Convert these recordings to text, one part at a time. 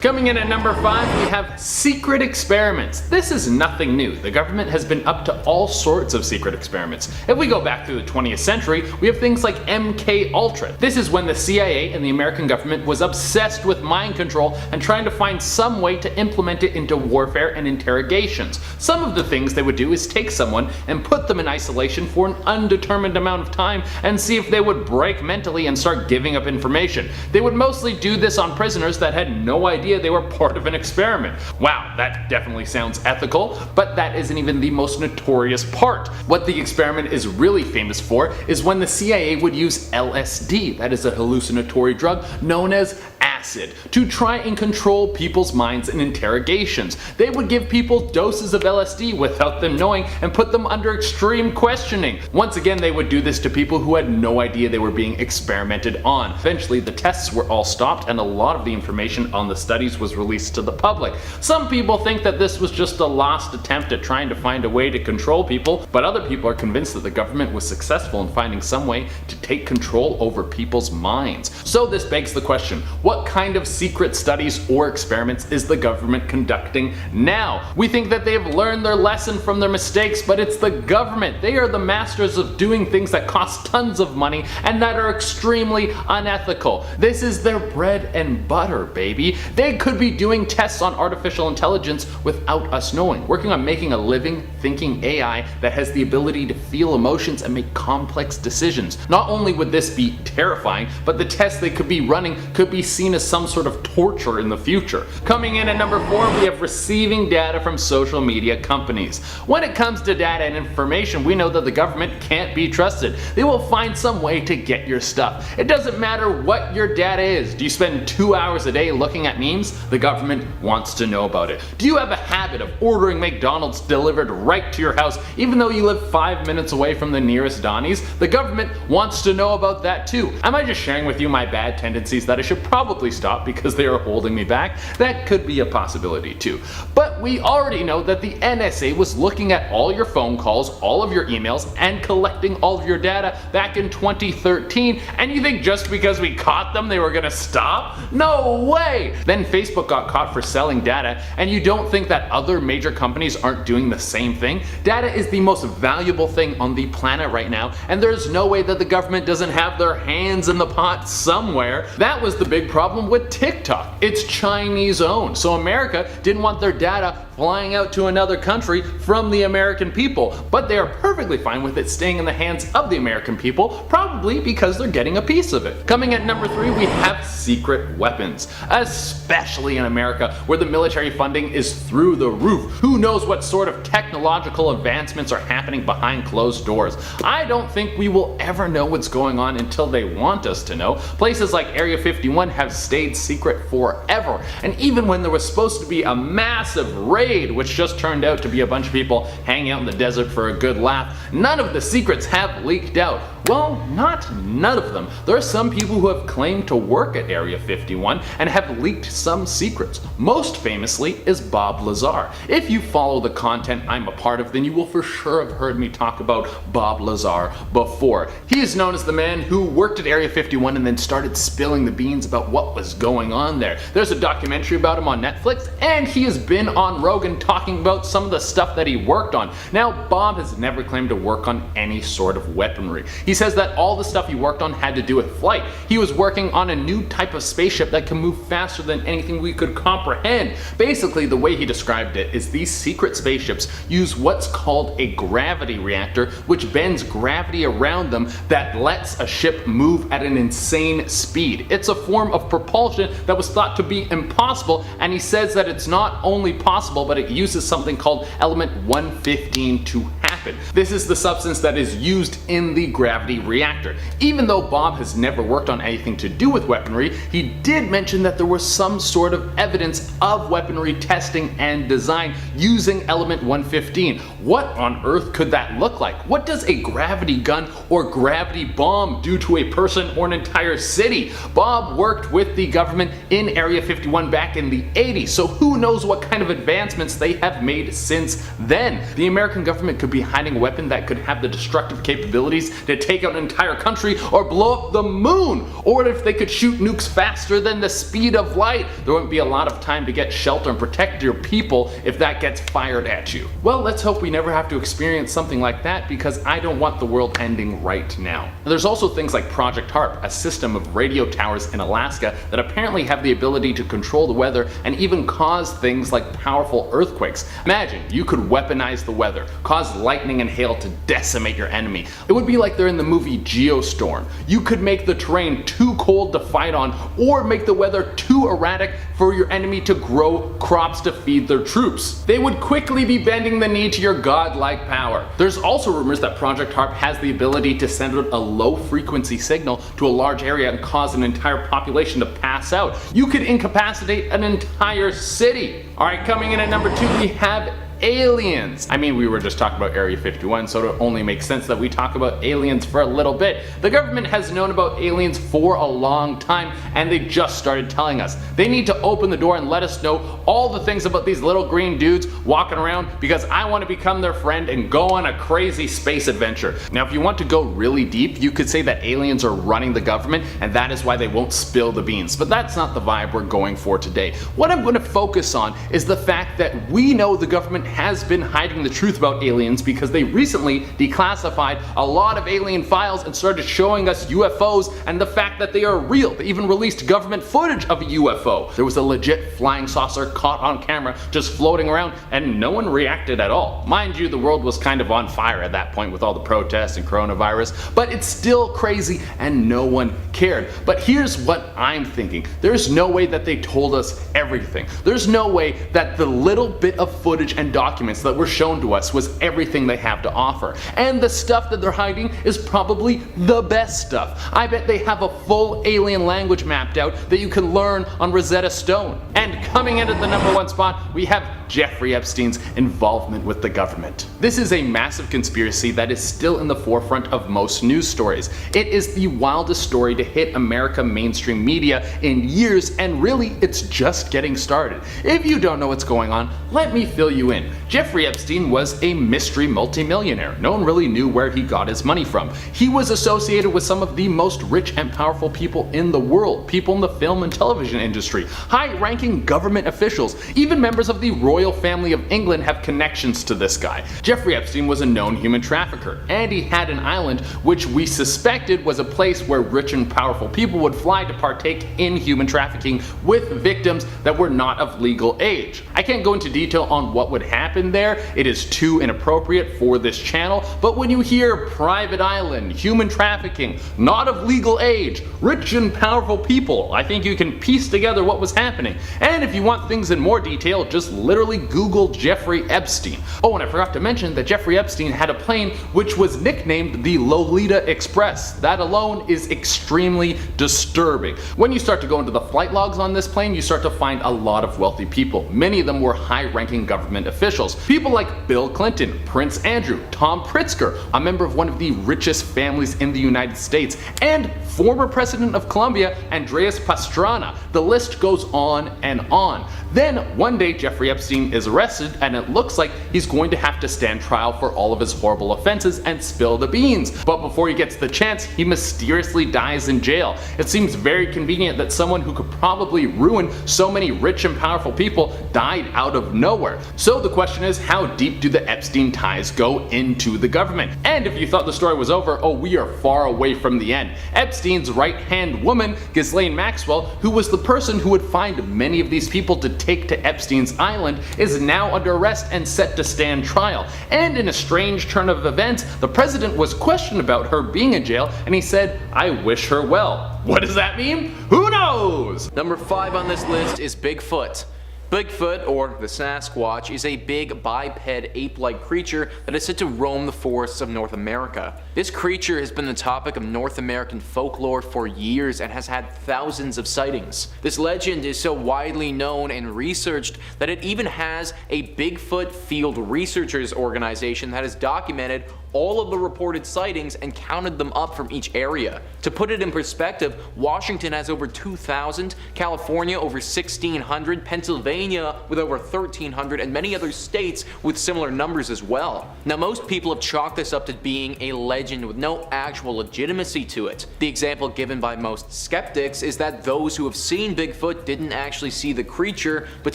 Coming in at number 5, we have secret experiments. This is nothing new. The government has been up to all sorts of secret experiments. If we go back through the 20th century, we have things like MK Ultra. This is when the CIA and the American government was obsessed with mind control and trying to find some way to implement it into warfare and interrogations. Some of the things they would do is take someone and put them in isolation for an undetermined amount of time and see if they would break mentally and start giving up information. They would mostly do this on prisoners that had no idea they were part of an experiment. Wow, that definitely sounds ethical, but that isn't even the most notorious part. What the experiment is really famous for is when the CIA would use LSD, that is a hallucinatory drug known as acid, to try and control people's minds in interrogations. They would give people doses of LSD without them knowing and put them under extreme questioning. Once again, they would do this to people who had no idea they were being experimented on. Eventually, the tests were all stopped and a lot of the information on the studies was released to the public. Some people think that this was just a lost attempt at trying to find a way to control people, but other people are convinced that the government was successful in finding some way to take control over people's minds. So this begs the question, what kind of secret studies or experiments is the government conducting now? We think that they have learned their lesson from their mistakes, but it's the government. They are the masters of doing things that cost tons of money and that are extremely unethical. This is their bread and butter, baby. They could be doing tests on artificial intelligence without us knowing, working on making a living, thinking AI that has the ability to feel emotions and make complex decisions. Not only would this be terrifying, but the tests they could be running could be seen as some sort of torture in the future. Coming in at number 4, we have receiving data from social media companies. When it comes to data and information, we know that the government can't be trusted. They will find some way to get your stuff. It doesn't matter what your data is. Do you spend 2 hours a day looking at memes? The government wants to know about it. Do you have a habit of ordering McDonald's delivered right to your house even though you live 5 minutes away from the nearest Donnie's? The government wants to know about that too. Am I just sharing with you my bad tendencies that I should probably stop because they are holding me back? That could be a possibility too. But we already know that the NSA was looking at all your phone calls, all of your emails, and collecting all of your data back in 2013, and you think just because we caught them they were gonna stop? No way! Then Facebook got caught for selling data, and you don't think that other major companies aren't doing the same thing? Data is the most valuable thing on the planet right now, and there's no way that the government doesn't have their hands in the pot somewhere. That was the big problem with TikTok. It's Chinese owned, so America didn't want their data flying out to another country from the American people, but they are perfectly fine with it staying in the hands of the American people, probably because they're getting a piece of it. Coming at number 3, we have secret weapons, especially in America where the military funding is through the roof. Who knows what sort of technological advancements are happening behind closed doors? I don't think we will ever know what's going on until they want us to know. Places like Area 51 have stayed secret forever, and even when there was supposed to be a massive raid, which just turned out to be a bunch of people hanging out in the desert for a good laugh, none of the secrets have leaked out. Well, not none of them. There are some people who have claimed to work at Area 51 and have leaked some secrets. Most famously is Bob Lazar. If you follow the content I'm a part of, then you will for sure have heard me talk about Bob Lazar before. He is known as the man who worked at Area 51 and then started spilling the beans about what was going on there. There's a documentary about him on Netflix, and he has been on Rogan talking about some of the stuff that he worked on. Now, Bob has never claimed to work on any sort of weaponry. He says that all the stuff he worked on had to do with flight. He was working on a new type of spaceship that can move faster than anything we could comprehend. Basically, the way he described it is these secret spaceships use what's called a gravity reactor, which bends gravity around them that lets a ship move at an insane speed. It's a form of propulsion that was thought to be impossible, and he says that it's not only possible, but it uses something called element 115 to happen. This is the substance that is used in the gravity reactor. Even though Bob has never worked on anything to do with weaponry, he did mention that there was some sort of evidence of weaponry testing and design using element 115. What on earth could that look like? What does a gravity gun or gravity bomb do to a person or an entire city? Bob worked with the government in Area 51 back in the 80s, so who knows what kind of advancements they have made since then. The American government could be hiding hiding a weapon that could have the destructive capabilities to take out an entire country or blow up the moon. Or if they could shoot nukes faster than the speed of light, there wouldn't be a lot of time to get shelter and protect your people if that gets fired at you. Well, let's hope we never have to experience something like that, because I don't want the world ending right now. There's also things like Project HARP, a system of radio towers in Alaska that apparently have the ability to control the weather and even cause things like powerful earthquakes. Imagine you could weaponize the weather, cause lightning and hail to decimate your enemy. It would be like they're in the movie Geostorm. You could make the terrain too cold to fight on, or make the weather too erratic for your enemy to grow crops to feed their troops. They would quickly be bending the knee to your godlike power. There's also rumors that Project HARP has the ability to send out a low frequency signal to a large area and cause an entire population to pass out. You could incapacitate an entire city. Alright, coming in at number 2, we have aliens. I mean, we were just talking about Area 51, so it only makes sense that we talk about aliens for a little bit. The government has known about aliens for a long time, and they just started telling us. They need to open the door and let us know all the things about these little green dudes walking around, because I want to become their friend and go on a crazy space adventure. Now, if you want to go really deep, you could say that aliens are running the government, and that is why they won't spill the beans. But that's not the vibe we're going for today. What I'm going to focus on is the fact that we know the government has been hiding the truth about aliens, because they recently declassified a lot of alien files and started showing us UFOs and the fact that they are real. They even released government footage of a UFO. There was a legit flying saucer caught on camera just floating around, and no one reacted at all. Mind you, the world was kind of on fire at that point with all the protests and coronavirus, but it's still crazy and no one cared. But here's what I'm thinking. There's no way that they told us everything. There's no way that the little bit of footage and documents that were shown to us was everything they have to offer. And the stuff that they're hiding is probably the best stuff. I bet they have a full alien language mapped out that you can learn on Rosetta Stone. And coming in at the number 1 spot, we have Jeffrey Epstein's involvement with the government. This is a massive conspiracy that is still in the forefront of most news stories. It is the wildest story to hit America mainstream media in years, and really it's just getting started. If you don't know what's going on, let me fill you in. Jeffrey Epstein was a mystery multimillionaire. No one really knew where he got his money from. He was associated with some of the most rich and powerful people in the world, people in the film and television industry, high-ranking government officials, even members of the royal family of England have connections to this guy. Jeffrey Epstein was a known human trafficker, and he had an island which we suspected was a place where rich and powerful people would fly to partake in human trafficking with victims that were not of legal age. I can't go into detail on what would happen there, it is too inappropriate for this channel, but when you hear private island, human trafficking, not of legal age, rich and powerful people, I think you can piece together what was happening. And if you want things in more detail, just literally Google Jeffrey Epstein. Oh, and I forgot to mention that Jeffrey Epstein had a plane which was nicknamed the Lolita Express. That alone is extremely disturbing. When you start to go into the flight logs on this plane, you start to find a lot of wealthy people. Many of them were high-ranking government officials. People like Bill Clinton, Prince Andrew, Tom Pritzker, a member of one of the richest families in the United States, and former president of Colombia, Andres Pastrana. The list goes on and on. Then one day Jeffrey Epstein is arrested, and it looks like he's going to have to stand trial for all of his horrible offenses and spill the beans. But before he gets the chance, he mysteriously dies in jail. It seems very convenient that someone who could probably ruin so many rich and powerful people died out of nowhere. So the question is, how deep do the Epstein ties go into the government? And if you thought the story was over, oh, we are far away from the end. Epstein's right-hand woman, Ghislaine Maxwell, who was the person who would find many of these people to take to Epstein's island, is now under arrest and set to stand trial. And in a strange turn of events, the president was questioned about her being in jail, and he said, "I wish her well." What does that mean? Who knows? Number 5 on this list is Bigfoot. Bigfoot, or the Sasquatch, is a big biped ape-like creature that is said to roam the forests of North America. This creature has been the topic of North American folklore for years and has had thousands of sightings. This legend is so widely known and researched that it even has a Bigfoot Field Researchers organization that has documented all of the reported sightings and counted them up from each area. To put it in perspective, Washington has over 2,000, California over 1,600, Pennsylvania with over 1,300, and many other states with similar numbers as well. Now, most people have chalked this up to being a legend with no actual legitimacy to it. The example given by most skeptics is that those who have seen Bigfoot didn't actually see the creature, but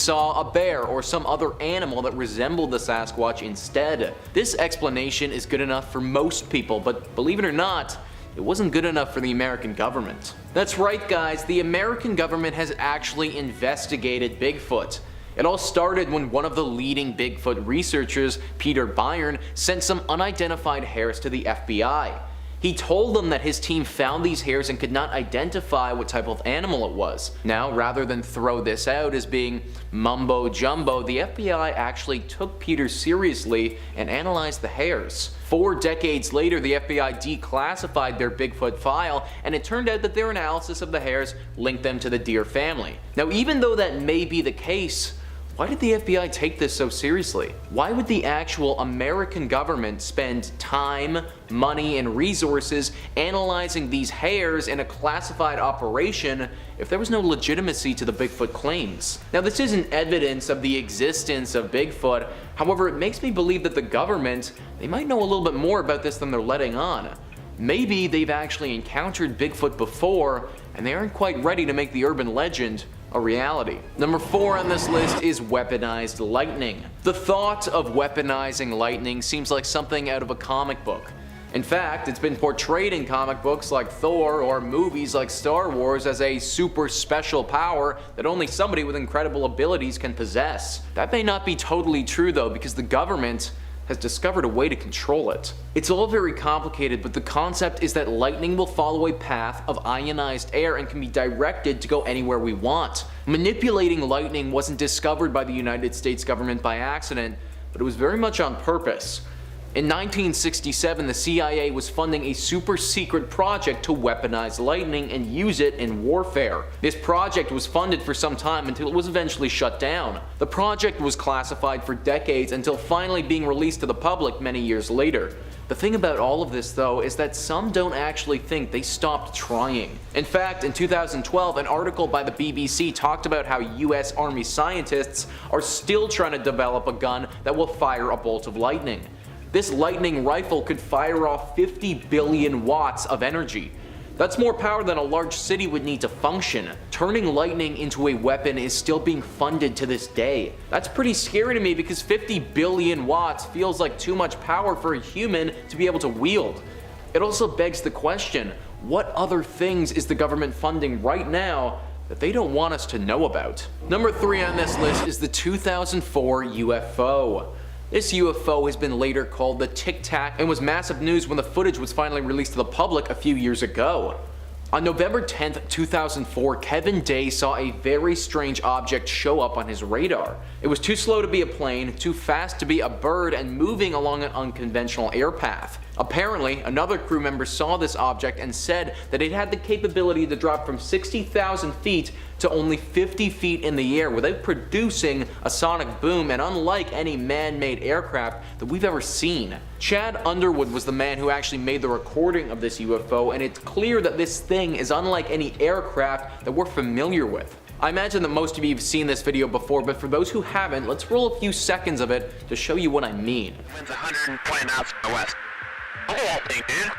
saw a bear or some other animal that resembled the Sasquatch instead. This explanation is good enough for most people, but believe it or not, it wasn't good enough for the American government. That's right, guys, the American government has actually investigated Bigfoot. It all started when one of the leading Bigfoot researchers, Peter Byron, sent some unidentified hairs to the FBI. He told them that his team found these hairs and could not identify what type of animal it was. Now, rather than throw this out as being mumbo jumbo, the FBI actually took Peter seriously and analyzed the hairs. 4 decades later, the FBI declassified their Bigfoot file, and it turned out that their analysis of the hairs linked them to the deer family. Now, even though that may be the case, why did the FBI take this so seriously? Why would the actual American government spend time, money, and resources analyzing these hairs in a classified operation if there was no legitimacy to the Bigfoot claims? Now, this isn't evidence of the existence of Bigfoot. However, it makes me believe that the government, they might know a little bit more about this than they're letting on. Maybe they've actually encountered Bigfoot before, and they aren't quite ready to make the urban legend a reality. Number 4 on this list is weaponized lightning. The thought of weaponizing lightning seems like something out of a comic book. In fact, it's been portrayed in comic books like Thor or movies like Star Wars as a super special power that only somebody with incredible abilities can possess. That may not be totally true though, because the government has discovered a way to control it. It's all very complicated, but the concept is that lightning will follow a path of ionized air and can be directed to go anywhere we want. Manipulating lightning wasn't discovered by the United States government by accident, but it was very much on purpose. In 1967, the CIA was funding a super secret project to weaponize lightning and use it in warfare. This project was funded for some time until it was eventually shut down. The project was classified for decades until finally being released to the public many years later. The thing about all of this though is that some don't actually think they stopped trying. In fact, in 2012, an article by the BBC talked about how US Army scientists are still trying to develop a gun that will fire a bolt of lightning. This lightning rifle could fire off 50 billion watts of energy. That's more power than a large city would need to function. Turning lightning into a weapon is still being funded to this day. That's pretty scary to me because 50 billion watts feels like too much power for a human to be able to wield. It also begs the question, what other things is the government funding right now that they don't want us to know about? Number 3 on this list is the 2004 UFO. This UFO has been later called the Tic Tac and was massive news when the footage was finally released to the public a few years ago. On November 10th, 2004, Kevin Day saw a very strange object show up on his radar. It was too slow to be a plane, too fast to be a bird, and moving along an unconventional air path. Apparently, another crew member saw this object and said that it had the capability to drop from 60,000 feet to only 50 feet in the air without producing a sonic boom, and unlike any man-made aircraft that we've ever seen. Chad Underwood was the man who actually made the recording of this UFO, and it's clear that this thing is unlike any aircraft that we're familiar with. I imagine that most of you have seen this video before, but for those who haven't, let's roll a few seconds of it to show you what I mean. Winds 120 knots to the west. Look at that thing, dude.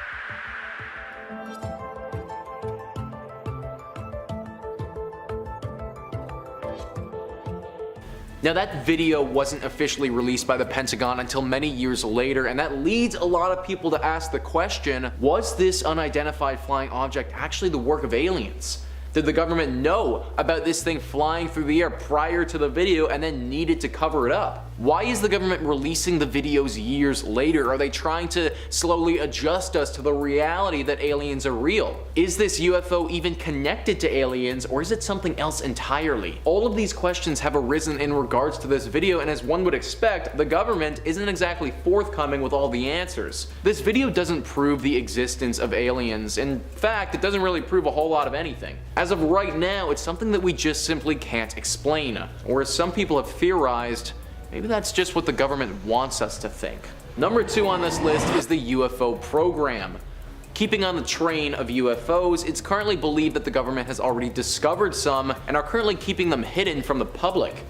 Now, that video wasn't officially released by the Pentagon until many years later, and that leads a lot of people to ask the question, was this unidentified flying object actually the work of aliens? Did the government know about this thing flying through the air prior to the video and then needed to cover it up? Why is the government releasing the videos years later? Are they trying to slowly adjust us to the reality that aliens are real? Is this UFO even connected to aliens, or is it something else entirely? All of these questions have arisen in regards to this video, and as one would expect, the government isn't exactly forthcoming with all the answers. This video doesn't prove the existence of aliens. In fact, it doesn't really prove a whole lot of anything. As of right now, it's something that we just simply can't explain, or as some people have theorized, maybe that's just what the government wants us to think. Number 2 on this list is the UFO program. Keeping on the train of UFOs, it's currently believed that the government has already discovered some and are currently keeping them hidden from the public.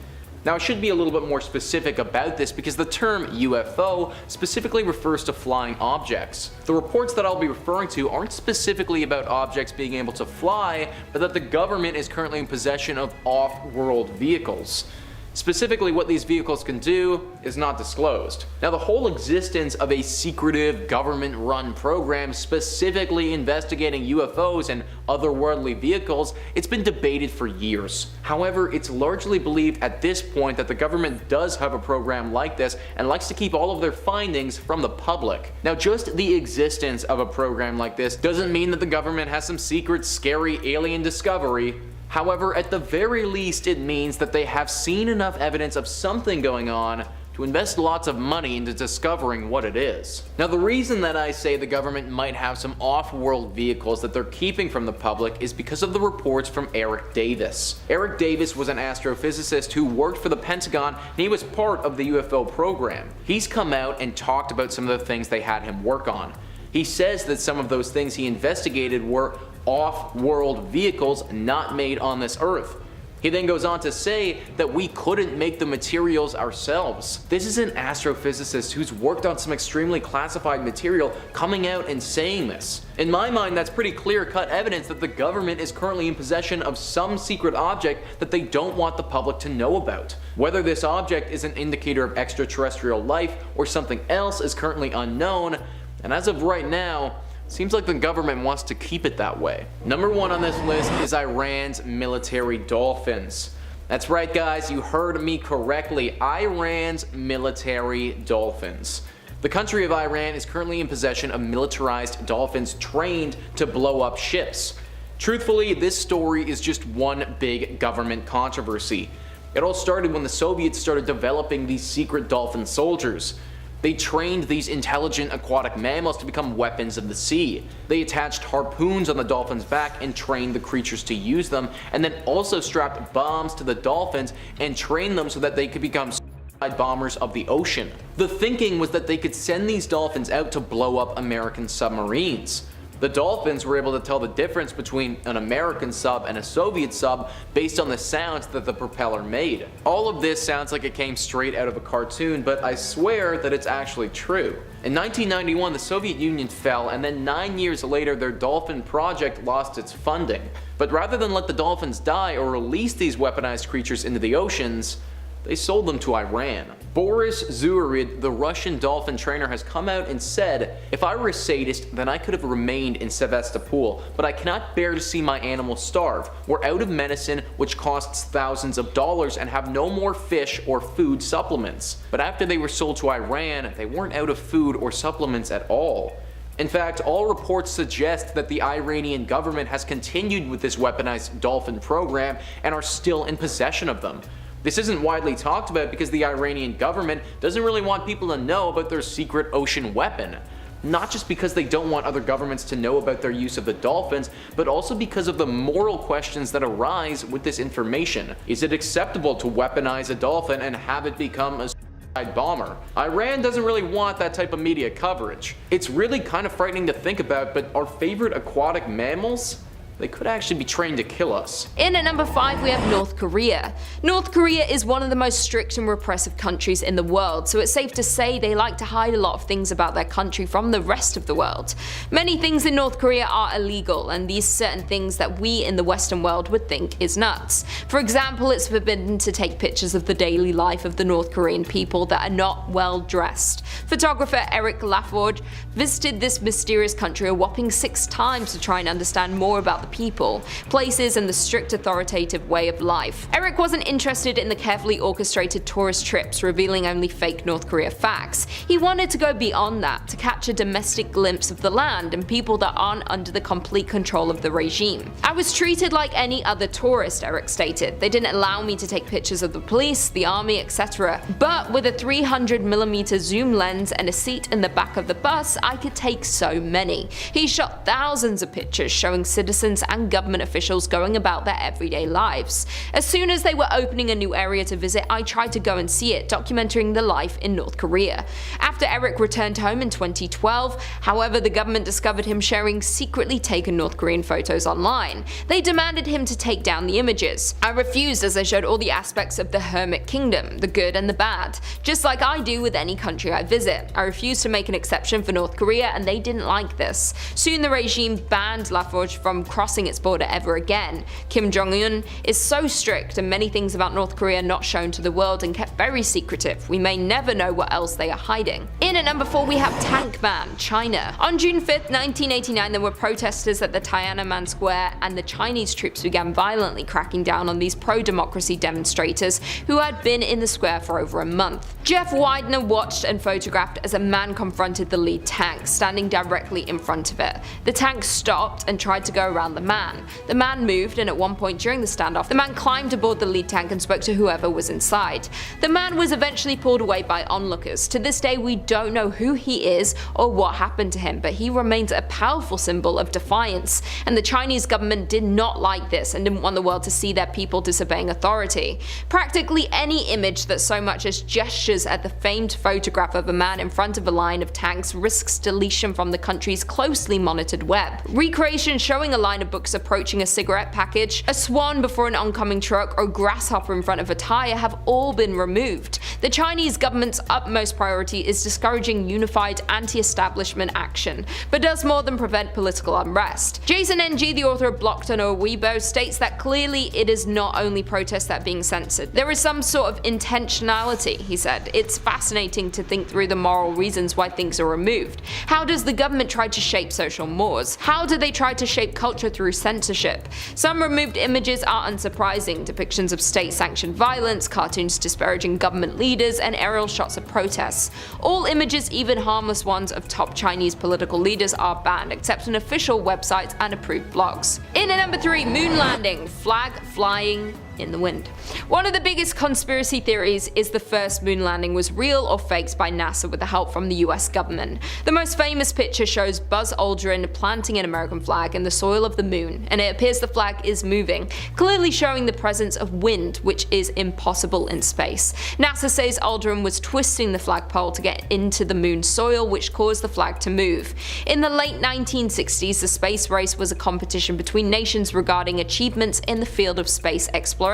Now, I should be a little bit more specific about this because the term UFO specifically refers to flying objects. The reports that I'll be referring to aren't specifically about objects being able to fly, but that the government is currently in possession of off-world vehicles. Specifically, what these vehicles can do is not disclosed. Now, the whole existence of a secretive government-run program specifically investigating UFOs and otherworldly vehicles, it's been debated for years. However, it's largely believed at this point that the government does have a program like this and likes to keep all of their findings from the public. Now, just the existence of a program like this doesn't mean that the government has some secret, scary alien discovery. However, at the very least, it means that they have seen enough evidence of something going on to invest lots of money into discovering what it is. Now, the reason that I say the government might have some off-world vehicles that they're keeping from the public is because of the reports from Eric Davis. Eric Davis was an astrophysicist who worked for the Pentagon, and he was part of the UFO program. He's come out and talked about some of the things they had him work on. He says that some of those things he investigated were off-world vehicles not made on this Earth. He then goes on to say that we couldn't make the materials ourselves. This is an astrophysicist who's worked on some extremely classified material coming out and saying this. In my mind, that's pretty clear-cut evidence that the government is currently in possession of some secret object that they don't want the public to know about. Whether this object is an indicator of extraterrestrial life or something else is currently unknown, and as of right now, seems like the government wants to keep it that way. Number 1 on this list is Iran's military dolphins. That's right, guys, you heard me correctly. Iran's military dolphins. The country of Iran is currently in possession of militarized dolphins trained to blow up ships. Truthfully, this story is just one big government controversy. It all started when the Soviets started developing these secret dolphin soldiers. They trained these intelligent aquatic mammals to become weapons of the sea. They attached harpoons on the dolphin's back and trained the creatures to use them, and then also strapped bombs to the dolphins and trained them so that they could become suicide bombers of the ocean. The thinking was that they could send these dolphins out to blow up American submarines. The dolphins were able to tell the difference between an American sub and a Soviet sub based on the sounds that the propeller made. All of this sounds like it came straight out of a cartoon, but I swear that it's actually true. In 1991, the Soviet Union fell, and then 9 years later, their dolphin project lost its funding. But rather than let the dolphins die or release these weaponized creatures into the oceans, they sold them to Iran. Boris Zuharid, the Russian dolphin trainer, has come out and said, "If I were a sadist, then I could have remained in Sevastopol, but I cannot bear to see my animals starve. We're out of medicine, which costs thousands of dollars, and have no more fish or food supplements." But after they were sold to Iran, they weren't out of food or supplements at all. In fact, all reports suggest that the Iranian government has continued with this weaponized dolphin program and are still in possession of them. This isn't widely talked about because the Iranian government doesn't really want people to know about their secret ocean weapon. Not just because they don't want other governments to know about their use of the dolphins, but also because of the moral questions that arise with this information. Is it acceptable to weaponize a dolphin and have it become a suicide bomber? Iran doesn't really want that type of media coverage. It's really kind of frightening to think about, but our favorite aquatic mammals? They could actually be trained to kill us. In at number 5, we have North Korea. North Korea is one of the most strict and repressive countries in the world, so it's safe to say they like to hide a lot of things about their country from the rest of the world. Many things in North Korea are illegal, and these certain things that we in the Western world would think is nuts. For example, it's forbidden to take pictures of the daily life of the North Korean people that are not well dressed. Photographer Eric Lafforge visited this mysterious country a whopping 6 times to try and understand more about the people, places, and the strict authoritative way of life. Eric wasn't interested in the carefully orchestrated tourist trips revealing only fake North Korea facts. He wanted to go beyond that, to catch a domestic glimpse of the land and people that aren't under the complete control of the regime. "I was treated like any other tourist," Eric stated. "They didn't allow me to take pictures of the police, the army, etc. But with a 300mm zoom lens and a seat in the back of the bus, I could take so many." He shot thousands of pictures showing citizens citizens and government officials going about their everyday lives. As soon as they were opening a new area to visit, I tried to go and see it, documenting the life in North Korea. After Eric returned home in 2012, however, the government discovered him sharing secretly taken North Korean photos online. They demanded him to take down the images. I refused, as they showed all the aspects of the hermit kingdom, the good and the bad, just like I do with any country I visit. I refused to make an exception for North Korea, and they didn't like this. Soon the regime banned Laforge from crossing its border ever again. Kim Jong-un is so strict, and many things about North Korea not shown to the world and kept very secretive. We may never know what else they are hiding. In at number 4 we have tank ban, China. On June 5th, 1989, there were protesters at the Tiananmen Square, and the Chinese troops began violently cracking down on these pro-democracy demonstrators who had been in the square for over a month. Jeff Widener watched and photographed as a man confronted the lead tank, standing directly in front of it. The tank stopped and tried to go around the man. The man moved, and at one point during the standoff, the man climbed aboard the lead tank and spoke to whoever was inside. The man was eventually pulled away by onlookers. To this day, we don't know who he is or what happened to him, but he remains a powerful symbol of defiance, and the Chinese government did not like this and didn't want the world to see their people disobeying authority. Practically any image that so much as gestures at the famed photograph of a man in front of a line of tanks risks deletion from the country's closely monitored web. Recreations showing a line of books approaching a cigarette package, a swan before an oncoming truck, or a grasshopper in front of a tire have all been removed. The Chinese government's utmost priority is discouraging unified anti-establishment action, but does more than prevent political unrest. Jason NG, the author of Blocked on Weibo, states that clearly it is not only protests that are being censored. There is some sort of intentionality, he said. It's fascinating to think through the moral reasons why things are removed. How does the government try to shape social mores? How do they try to shape culture through censorship? Some removed images are unsurprising, depictions of state-sanctioned violence, cartoons disparaging government leaders, and aerial shots of protests. All images, even harmless ones, of top Chinese political leaders are banned, except on official websites and approved blogs. In at number 3, moon landing, flag flying in the wind. One of the biggest conspiracy theories is the first moon landing was real or faked by NASA with the help from the US government. The most famous picture shows Buzz Aldrin planting an American flag in the soil of the moon, and it appears the flag is moving, clearly showing the presence of wind, which is impossible in space. NASA says Aldrin was twisting the flagpole to get into the moon's soil, which caused the flag to move. In the late 1960s, the space race was a competition between nations regarding achievements in the field of space exploration,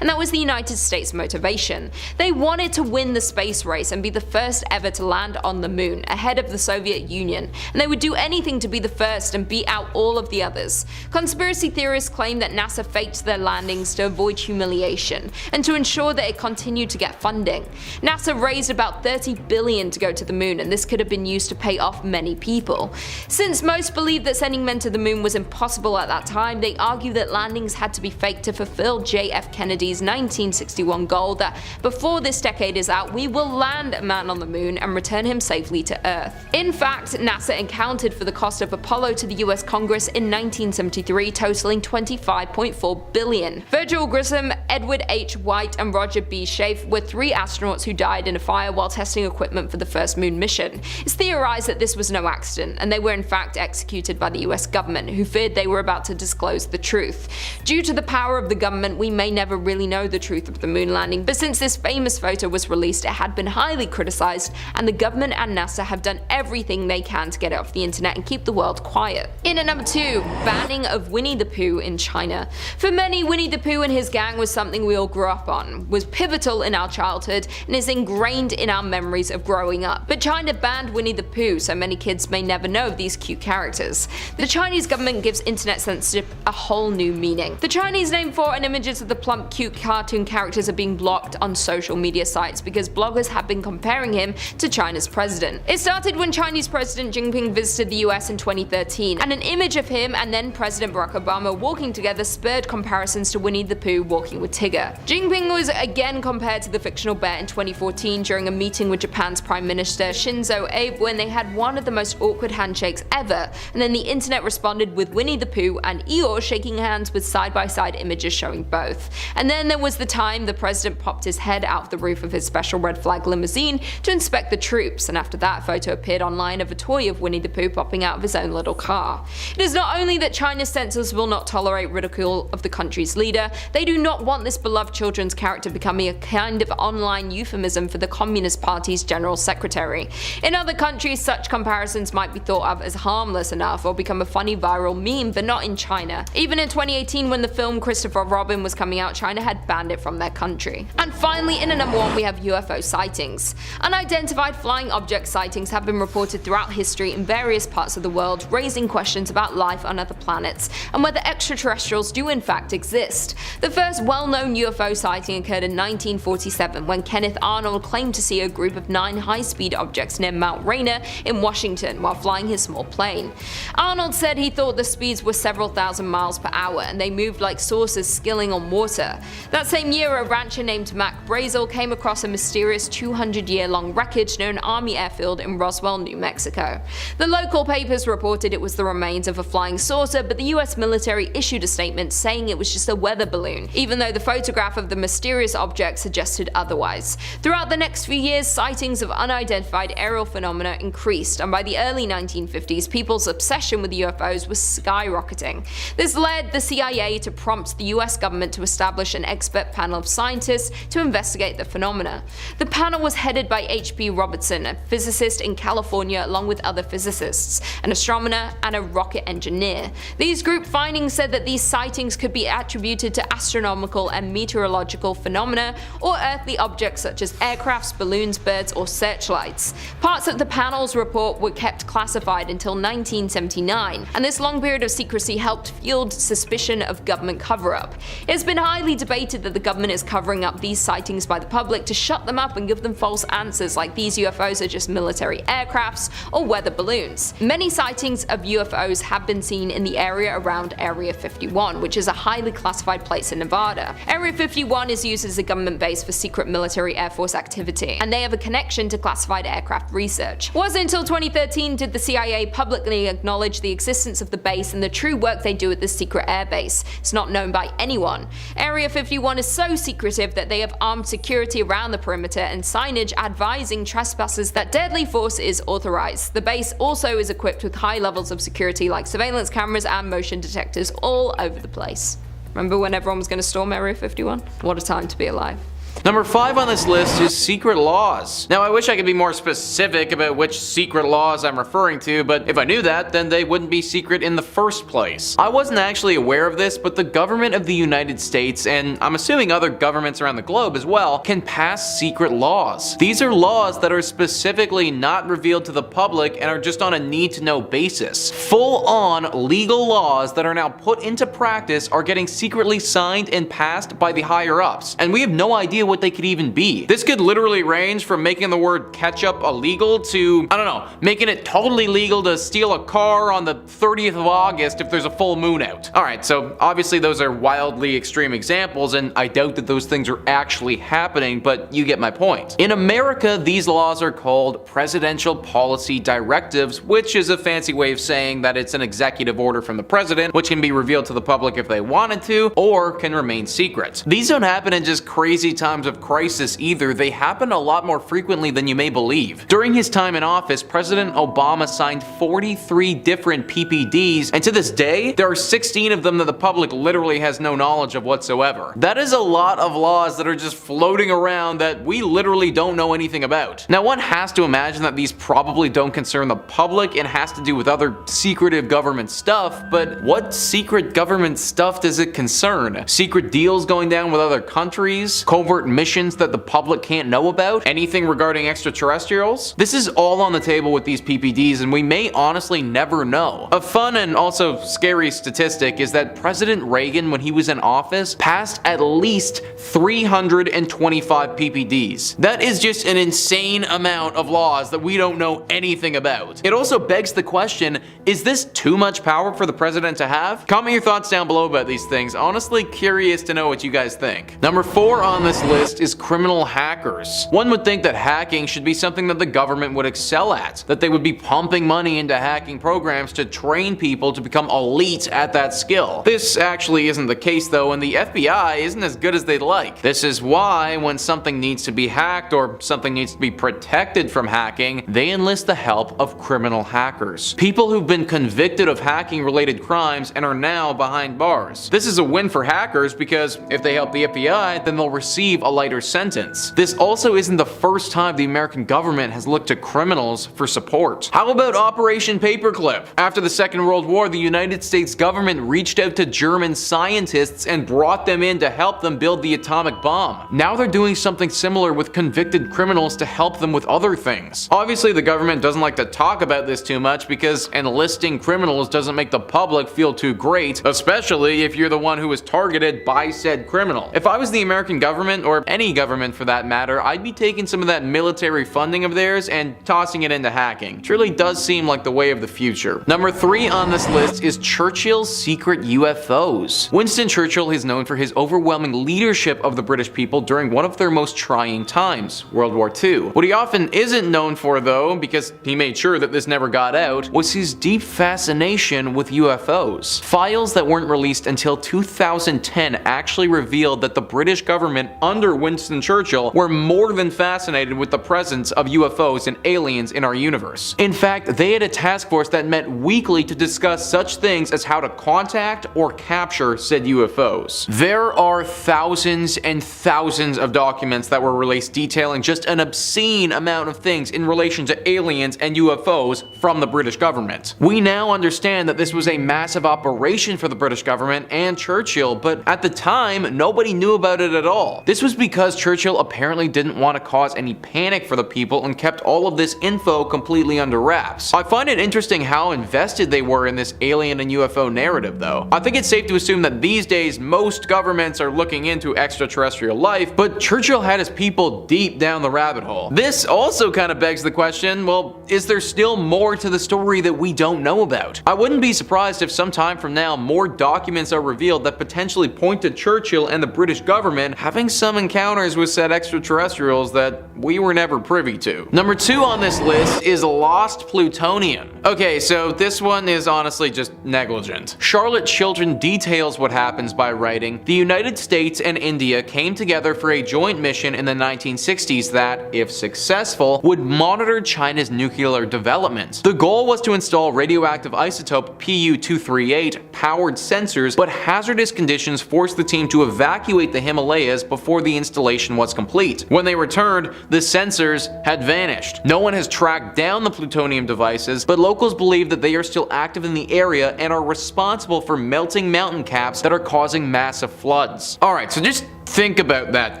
and that was the United States' motivation. They wanted to win the space race and be the first ever to land on the moon, ahead of the Soviet Union, and they would do anything to be the first and beat out all of the others. Conspiracy theorists claim that NASA faked their landings to avoid humiliation and to ensure that it continued to get funding. NASA raised about $30 billion to go to the moon, and this could have been used to pay off many people. Since most believed that sending men to the moon was impossible at that time, they argue that landings had to be faked to fulfill J.F. Kennedy's 1961 goal that before this decade is out, we will land a man on the moon and return him safely to Earth. In fact, NASA accounted for the cost of Apollo to the US Congress in 1973, totaling $25.4 billion. Virgil Grissom, Edward H. White, and Roger B. Schaefer were 3 astronauts who died in a fire while testing equipment for the first moon mission. It's theorized that this was no accident, and they were in fact executed by the US government, who feared they were about to disclose the truth. Due to the power of the government, we may never really know the truth of the moon landing, but since this famous photo was released, it had been highly criticized, and the government and NASA have done everything they can to get it off the internet and keep the world quiet. In at number 2, banning of Winnie the Pooh in China. For many, Winnie the Pooh and his gang was something we all grew up on, was pivotal in our childhood, and is ingrained in our memories of growing up. But China banned Winnie the Pooh, so many kids may never know of these cute characters. The Chinese government gives internet censorship a whole new meaning. The Chinese name for and images of the plump, cute cartoon characters are being blocked on social media sites because bloggers have been comparing him to China's president. It started when Chinese President Jinping visited the US in 2013, and an image of him and then President Barack Obama walking together spurred comparisons to Winnie the Pooh walking with Tigger. Jinping was again compared to the fictional bear in 2014 during a meeting with Japan's Prime Minister Shinzo Abe, when they had one of the most awkward handshakes ever, and then the internet responded with Winnie the Pooh and Eeyore shaking hands with side-by-side images showing both. both. And then there was the time the president popped his head out the roof of his special red flag limousine to inspect the troops, and after that, a photo appeared online of a toy of Winnie the Pooh popping out of his own little car. It is not only that China's censors will not tolerate ridicule of the country's leader, they do not want this beloved children's character becoming a kind of online euphemism for the Communist Party's general secretary. In other countries, such comparisons might be thought of as harmless enough or become a funny viral meme, but not in China. Even in 2018, when the film Christopher Robin was coming out, China had banned it from their country. And finally, in a number one, we have UFO sightings. Unidentified flying object sightings have been reported throughout history in various parts of the world, raising questions about life on other planets and whether extraterrestrials do in fact exist. The first well-known UFO sighting occurred in 1947 when Kenneth Arnold claimed to see a group of 9 high-speed objects near Mount Rainier in Washington while flying his small plane. Arnold said he thought the speeds were several thousand miles per hour and they moved like saucers skilling on water. That same year, a rancher named Mac Brazel came across a mysterious 200-year-long wreckage near an army airfield in Roswell, New Mexico. The local papers reported it was the remains of a flying saucer, but the US military issued a statement saying it was just a weather balloon, even though the photograph of the mysterious object suggested otherwise. Throughout the next few years, sightings of unidentified aerial phenomena increased, and by the early 1950s, people's obsession with UFOs was skyrocketing. This led the CIA to prompt the US government to establish an expert panel of scientists to investigate the phenomena. The panel was headed by H.P. Robertson, a physicist in California, along with other physicists, an astronomer, and a rocket engineer. These group findings said that these sightings could be attributed to astronomical and meteorological phenomena or earthly objects such as aircrafts, balloons, birds, or searchlights. Parts of the panel's report were kept classified until 1979, and this long period of secrecy helped fuel suspicion of government cover-up. It has been highly debated that the government is covering up these sightings by the public to shut them up and give them false answers like these UFOs are just military aircrafts or weather balloons. Many sightings of UFOs have been seen in the area around Area 51, which is a highly classified place in Nevada. Area 51 is used as a government base for secret military Air Force activity, and they have a connection to classified aircraft research. It wasn't until 2013 did the CIA publicly acknowledge the existence of the base and the true work they do at this secret air base. It's not known by anyone. Area 51 is so secretive that they have armed security around the perimeter and signage advising trespassers that deadly force is authorized. The base also is equipped with high levels of security like surveillance cameras and motion detectors all over the place. Remember when everyone was going to storm Area 51? What a time to be alive. Number 5 on this list is secret laws. Now I wish I could be more specific about which secret laws I'm referring to, but if I knew that, then they wouldn't be secret in the first place. I wasn't actually aware of this, but the government of the United States, and I'm assuming other governments around the globe as well, can pass secret laws. These are laws that are specifically not revealed to the public and are just on a need-to-know basis. Full-on legal laws that are now put into practice are getting secretly signed and passed by the higher-ups, and we have no idea what they could even be. This could literally range from making the word ketchup illegal to, I don't know, making it totally legal to steal a car on the 30th of August if there's a full moon out. Alright, so obviously those are wildly extreme examples, and I doubt that those things are actually happening, but you get my point. In America, these laws are called Presidential Policy Directives, which is a fancy way of saying that it's an executive order from the president, which can be revealed to the public if they wanted to, or can remain secret. These don't happen in just crazy times of crisis either, they happen a lot more frequently than you may believe. During his time in office, President Obama signed 43 different PPDs, and to this day, there are 16 of them that the public literally has no knowledge of whatsoever. That is a lot of laws that are just floating around that we literally don't know anything about. Now one has to imagine that these probably don't concern the public and has to do with other secretive government stuff, but what secret government stuff does it concern? Secret deals going down with other countries? Covert missions that the public can't know about? Anything regarding extraterrestrials? This is all on the table with these PPDs, and we may honestly never know. A fun and also scary statistic is that President Reagan, when he was in office, passed at least 325 PPDs. That is just an insane amount of laws that we don't know anything about. It also begs the question, is this too much power for the president to have? Comment your thoughts down below about these things. Honestly curious to know what you guys think. Number 4 on this list list is criminal hackers. One would think that hacking should be something that the government would excel at, that they would be pumping money into hacking programs to train people to become elite at that skill. This actually isn't the case though, and the FBI isn't as good as they'd like. This is why when something needs to be hacked or something needs to be protected from hacking, they enlist the help of criminal hackers. People who've been convicted of hacking related crimes and are now behind bars. This is a win for hackers because if they help the FBI, then they'll receive a lighter sentence. This also isn't the first time the American government has looked to criminals for support. How about Operation Paperclip? After the Second World War, the United States government reached out to German scientists and brought them in to help them build the atomic bomb. Now they're doing something similar with convicted criminals to help them with other things. Obviously, the government doesn't like to talk about this too much because enlisting criminals doesn't make the public feel too great, especially if you're the one who was targeted by said criminal. If I was the American government, or any government for that matter, I'd be taking some of that military funding of theirs and tossing it into hacking. It really does seem like the way of the future. Number 3 on this list is Churchill's secret UFOs. Winston Churchill is known for his overwhelming leadership of the British people during one of their most trying times, World War II. What he often isn't known for though, because he made sure that this never got out, was his deep fascination with UFOs. Files that weren't released until 2010 actually revealed that the British government under Winston Churchill were more than fascinated with the presence of UFOs and aliens in our universe. In fact, they had a task force that met weekly to discuss such things as how to contact or capture said UFOs. There are thousands and thousands of documents that were released detailing just an obscene amount of things in relation to aliens and UFOs from the British government. We now understand that this was a massive operation for the British government and Churchill, but at the time, nobody knew about it at all. This was because Churchill apparently didn't want to cause any panic for the people and kept all of this info completely under wraps. I find it interesting how invested they were in this alien and UFO narrative though. I think it's safe to assume that these days most governments are looking into extraterrestrial life, but Churchill had his people deep down the rabbit hole. This also kind of begs the question, well, is there still more to the story that we don't know about? I wouldn't be surprised if sometime from now more documents are revealed that potentially point to Churchill and the British government having some encounters with said extraterrestrials that we were never privy to. Number 2 on this list is lost plutonium. Okay, so this one is honestly just negligent. Charlotte Children details what happens by writing, the United States and India came together for a joint mission in the 1960s that, if successful, would monitor China's nuclear development. The goal was to install radioactive isotope Pu-238 powered sensors, but hazardous conditions forced the team to evacuate the Himalayas before the installation was complete. When they returned, the sensors had vanished. No one has tracked down the plutonium devices, but locals believe that they are still active in the area and are responsible for melting mountain caps that are causing massive floods. Alright, so just think about that,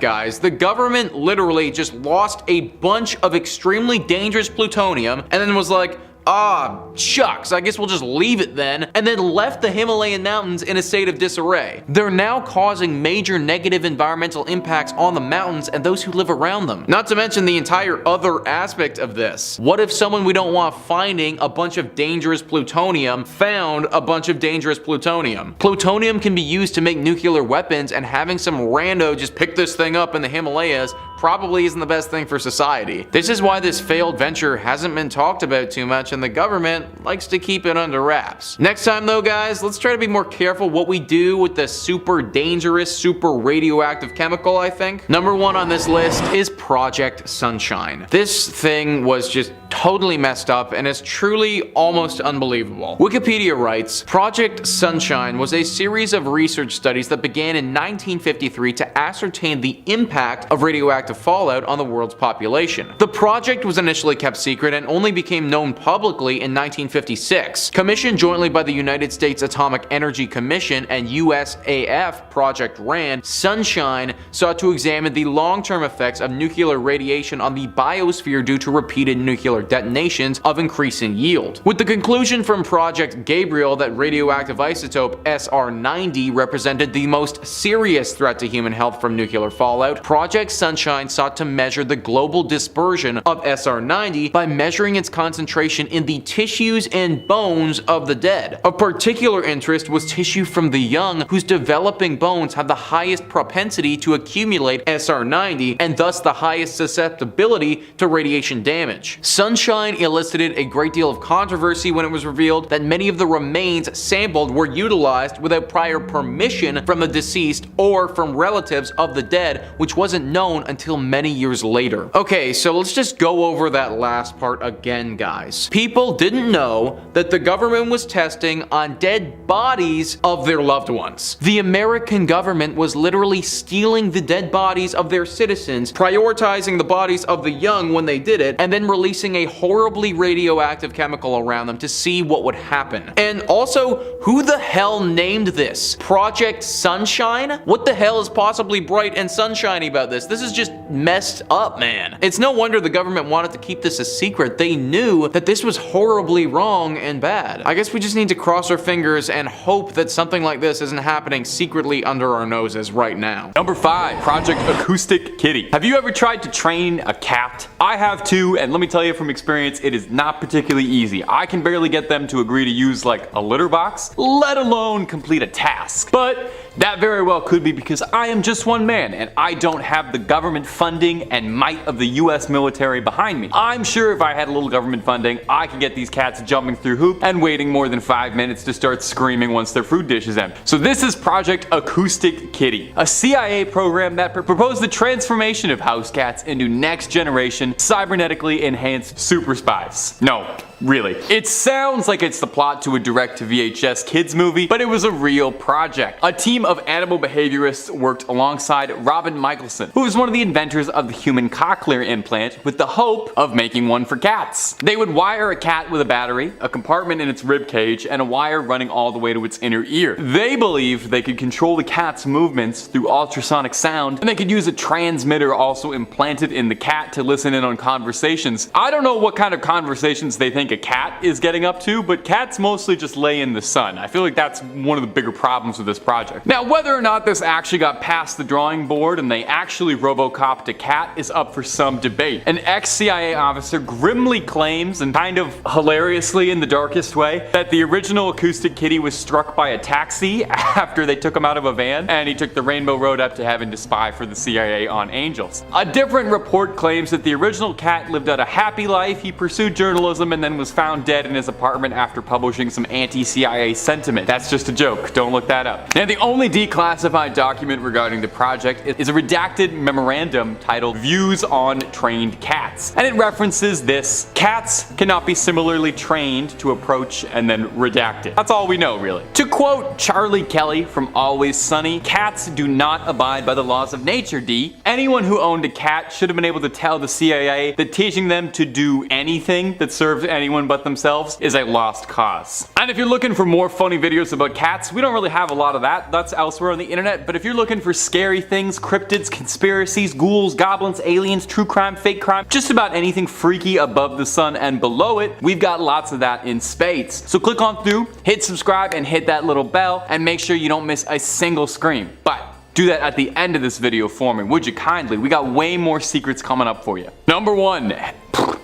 guys. The government literally just lost a bunch of extremely dangerous plutonium and then was like, ah, shucks, I guess we'll just leave it then, and then left the Himalayan mountains in a state of disarray. They're now causing major negative environmental impacts on the mountains and those who live around them. Not to mention the entire other aspect of this. What if someone we don't want finding a bunch of dangerous plutonium found a bunch of dangerous plutonium? Plutonium can be used to make nuclear weapons, and having some rando just pick this thing up in the Himalayas probably isn't the best thing for society. This is why this failed venture hasn't been talked about too much and the government likes to keep it under wraps. Next time though, guys, let's try to be more careful what we do with the super dangerous, super radioactive chemical, I think. Number 1 on this list is Project Sunshine. This thing was just totally messed up and is truly almost unbelievable. Wikipedia writes, Project Sunshine was a series of research studies that began in 1953 to ascertain the impact of radioactive fallout on the world's population. The project was initially kept secret and only became known publicly in 1956. Commissioned jointly by the United States Atomic Energy Commission and USAF Project RAND, Sunshine sought to examine the long-term effects of nuclear radiation on the biosphere due to repeated nuclear detonations of increasing yield. With the conclusion from Project Gabriel that radioactive isotope SR90 represented the most serious threat to human health from nuclear fallout, Project Sunshine Sunshine sought to measure the global dispersion of SR-90 by measuring its concentration in the tissues and bones of the dead. Of particular interest was tissue from the young, whose developing bones have the highest propensity to accumulate SR-90 and thus the highest susceptibility to radiation damage. Sunshine elicited a great deal of controversy when it was revealed that many of the remains sampled were utilized without prior permission from the deceased or from relatives of the dead, which wasn't known until many years later. Okay, so let's just go over that last part again, guys. People didn't know that the government was testing on dead bodies of their loved ones. The American government was literally stealing the dead bodies of their citizens, prioritizing the bodies of the young when they did it, and then releasing a horribly radioactive chemical around them to see what would happen. And also, who the hell named this? Project Sunshine? What the hell is possibly bright and sunshiny about this? This is just messed up, man. It's no wonder the government wanted to keep this a secret. They knew that this was horribly wrong and bad. I guess we just need to cross our fingers and hope that something like this isn't happening secretly under our noses right now. Number 5, Project Acoustic Kitty. Have you ever tried to train a cat? I have too, and let me tell you from experience, it is not particularly easy. I can barely get them to agree to use like a litter box, let alone complete a task. But that very well could be because I am just one man and I don't have the government funding and might of the US military behind me. I'm sure if I had a little government funding, I could get these cats jumping through hoops and waiting more than 5 minutes to start screaming once their food dish is empty. So this is Project Acoustic Kitty, a CIA program that proposed the transformation of house cats into next generation cybernetically enhanced super spies. No, really. It sounds like it's the plot to a direct-to-VHS kids movie, but it was a real project. A team of animal behaviorists worked alongside Robin Michelson, who was one of the inventors of the human cochlear implant, with the hope of making one for cats. They would wire a cat with a battery, a compartment in its rib cage, and a wire running all the way to its inner ear. They believed they could control the cat's movements through ultrasonic sound, and they could use a transmitter also implanted in the cat to listen in on conversations. I don't know what kind of conversations they think a cat is getting up to, but cats mostly just lay in the sun. I feel like that's one of the bigger problems with this project. Now, whether or not this actually got past the drawing board and they actually RoboCopped a cat is up for some debate. An ex-CIA officer grimly claims, and kind of hilariously in the darkest way, that the original Acoustic Kitty was struck by a taxi after they took him out of a van, and he took the Rainbow Road up to heaven to spy for the CIA on angels. A different report claims that the original cat lived out a happy life, he pursued journalism, and then was found dead in his apartment after publishing some anti-CIA sentiment. That's just a joke, don't look that up. Now, the only declassified document regarding the project is a redacted memorandum titled Views on Trained Cats, and it references this: cats cannot be similarly trained to approach, and then redacted. That's all we know, really. To quote Charlie Kelly from Always Sunny, cats do not abide by the laws of nature, D. Anyone who owned a cat should have been able to tell the CIA that teaching them to do anything that serves anyone but themselves is a lost cause. And if you're looking for more funny videos about cats, we don't really have a lot of that. That's elsewhere on the internet. But if you're looking for scary things, cryptids, conspiracies, ghouls, goblins, aliens, true crime, fake crime, just about anything freaky above the sun and below it, we've got lots of that in spades. So click on through, hit subscribe, and hit that little bell, and make sure you don't miss a single scream. But do that at the end of this video for me, would you kindly? We got way more secrets coming up for you.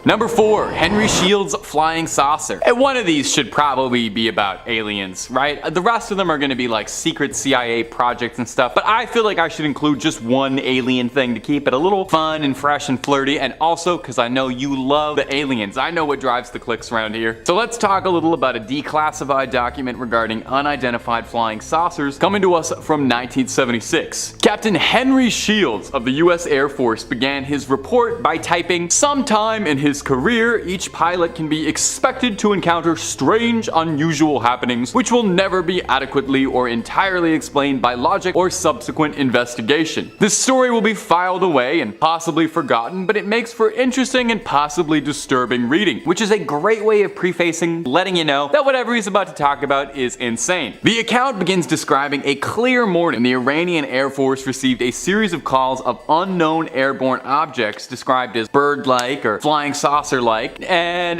Number 4, Henry Shields' Flying Saucer. And one of these should probably be about aliens, right? The rest of them are gonna be like secret CIA projects and stuff, but I feel like I should include just one alien thing to keep it a little fun and fresh and flirty, and also because I know you love the aliens. I know what drives the clicks around here. So let's talk a little about a declassified document regarding unidentified flying saucers coming to us from 1976. Captain Henry Shields of the US Air Force began his report by typing, "Sometime in his career, each pilot can be expected to encounter strange, unusual happenings which will never be adequately or entirely explained by logic or subsequent investigation. This story will be filed away and possibly forgotten, but it makes for interesting and possibly disturbing reading," which is a great way of prefacing, letting you know that whatever he's about to talk about is insane. The account begins describing a clear morning. The Iranian Air Force received a series of calls of unknown airborne objects described as bird-like or flying saucer-like,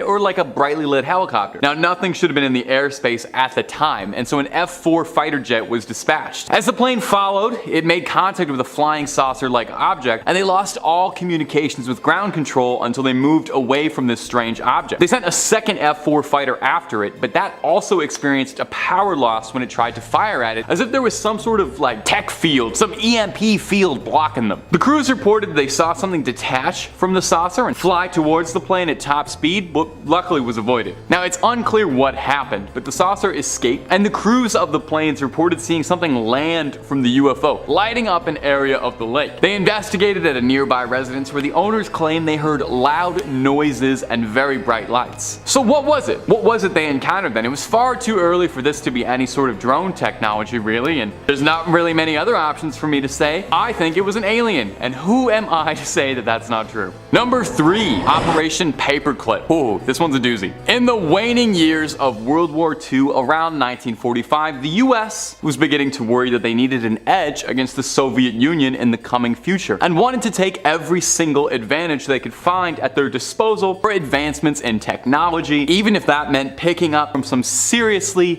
or like a brightly lit helicopter. Now, nothing should have been in the airspace at the time, and so an F-4 fighter jet was dispatched. As the plane followed, it made contact with a flying saucer-like object, and they lost all communications with ground control until they moved away from this strange object. They sent a second F-4 fighter after it, but that also experienced a power loss when it tried to fire at it, as if there was some sort of like tech field, some EMP field blocking them. The crews reported they saw something detach from the saucer and fly towards the plane at top speed, but luckily was avoided. Now, it's unclear what happened, but the saucer escaped, and the crews of the planes reported seeing something land from the UFO, lighting up an area of the lake. They investigated at a nearby residence where the owners claimed they heard loud noises and very bright lights. So what was it? What was it they encountered then? It was far too early for this to be any sort of drone technology, really, and there's not really many other options for me to say. I think it was an alien, and who am I to say that that's not true? Number 3, Operation Paperclip. Ooh, this one's a doozy. In the waning years of World War II, around 1945, the US was beginning to worry that they needed an edge against the Soviet Union in the coming future, and wanted to take every single advantage they could find at their disposal for advancements in technology, even if that meant picking up from some seriously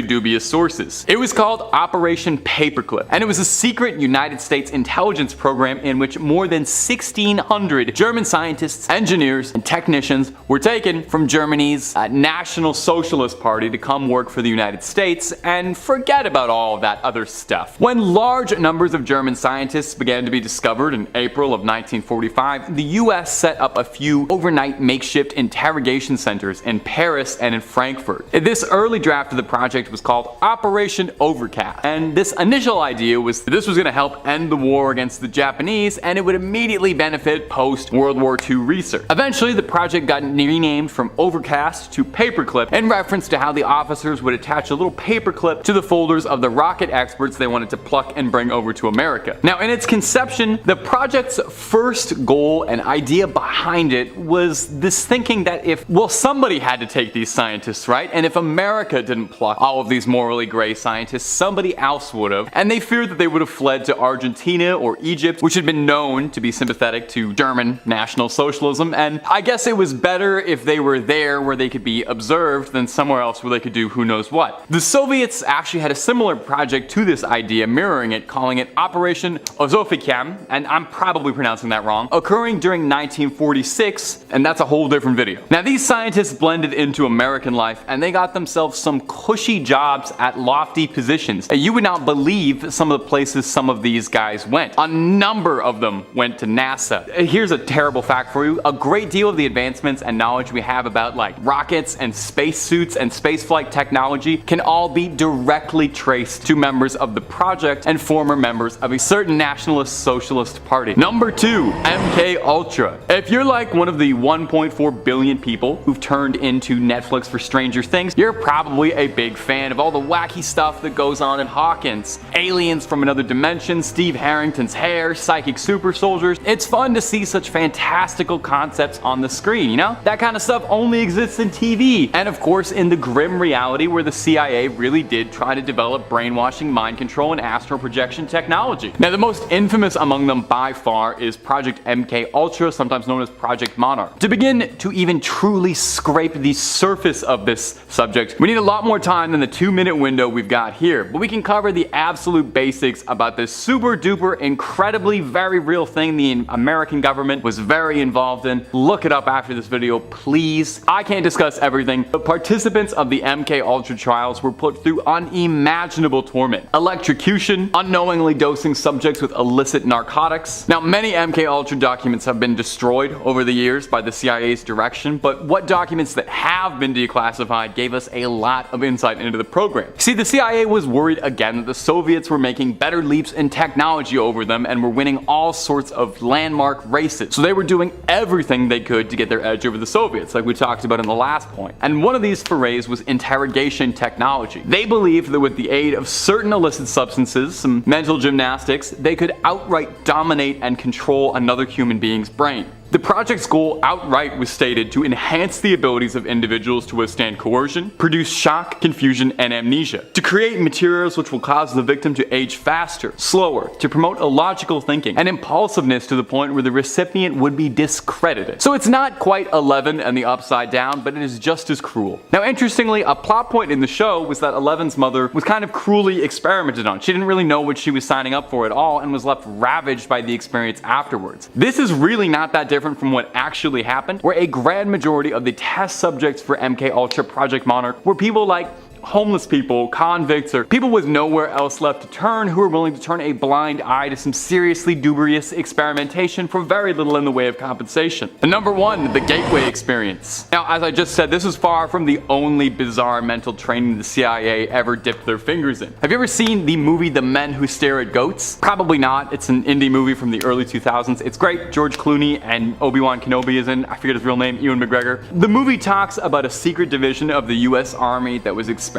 dubious sources. It was called Operation Paperclip, and it was a secret United States intelligence program in which more than 1,600 German scientists, engineers, and technicians were taken from Germany's National Socialist Party to come work for the United States and forget about all of that other stuff. When large numbers of German scientists began to be discovered in April of 1945, the US set up a few overnight makeshift interrogation centers in Paris and in Frankfurt. This early draft of the project was called Operation Overcast, and this initial idea was that this was going to help end the war against the Japanese, and it would immediately benefit post-World War II research. Eventually, the project got renamed from Overcast to Paperclip in reference to how the officers would attach a little paperclip to the folders of the rocket experts they wanted to pluck and bring over to America. Now, in its conception, the project's first goal and idea behind it was this thinking that somebody had to take these scientists, right? And if America didn't pluck all of these morally gray scientists, somebody else would have. And they feared that they would have fled to Argentina or Egypt, which had been known to be sympathetic to German National Socialism, and I guess it was better if they were there where they could be observed than somewhere else where they could do who knows what. The Soviets actually had a similar project to this idea, mirroring it, calling it Operation Ozofikam, and I'm probably pronouncing that wrong, occurring during 1946, and that's a whole different video. Now, these scientists blended into American life, and they got themselves some cushy jobs at lofty positions. You would not believe some of the places some of these guys went. A number of them went to NASA. Here's a terrible fact for you. A great deal of the advancements and knowledge we have about like rockets and spacesuits and spaceflight technology can all be directly traced to members of the project and former members of a certain nationalist socialist party. Number 2, MK Ultra. If you're like one of the 1.4 billion people who've turned into Netflix for Stranger Things, you're probably a big fan of all the wacky stuff that goes on in Hawkins. Aliens from another dimension, Steve Harrington's hair, psychic super soldiers. It's fun to see such fantastical concepts on the screen, you know? That kind of stuff only exists in TV. And of course in the grim reality where the CIA really did try to develop brainwashing, mind control, and astral projection technology. Now, the most infamous among them by far is Project MK Ultra, sometimes known as Project Monarch. To begin to even truly scrape the surface of this subject, we need a lot more time than the 2-minute window we've got here, but we can cover the absolute basics about this super duper incredibly very real thing the American government was very involved in. Look it up after this video, please. I can't discuss everything, but participants of the MK Ultra trials were put through unimaginable torment. Electrocution, unknowingly dosing subjects with illicit narcotics. Now, many MK Ultra documents have been destroyed over the years by the CIA's direction, but what documents that have been declassified gave us a lot of insight into the program. See, the CIA was worried again that the Soviets were making better leaps in technology over them and were winning all sorts of landmark races. So they were doing everything they could to get their edge over the Soviets, like we talked about in the last point. And one of these forays was interrogation technology. They believed that with the aid of certain illicit substances, some mental gymnastics, they could outright dominate and control another human being's brain. The project's goal outright was stated to enhance the abilities of individuals to withstand coercion, produce shock, confusion, and amnesia, to create materials which will cause the victim to age faster, slower, to promote illogical thinking, and impulsiveness to the point where the recipient would be discredited. So it's not quite 11 and the upside down, but it is just as cruel. Now interestingly, a plot point in the show was that 11's mother was kind of cruelly experimented on. She didn't really know what she was signing up for at all and was left ravaged by the experience afterwards. This is really not that different from what actually happened, where a grand majority of the test subjects for MKUltra Project Monarch were people like homeless people, convicts, or people with nowhere else left to turn who are willing to turn a blind eye to some seriously dubious experimentation for very little in the way of compensation. And number 1, the Gateway Experience. Now, as I just said, this is far from the only bizarre mental training the CIA ever dipped their fingers in. Have you ever seen the movie The Men Who Stare at Goats? Probably not. It's an indie movie from the early 2000s. It's great. George Clooney and Obi-Wan Kenobi is in. I forget his real name, Ewan McGregor. The movie talks about a secret division of the US Army that was experimenting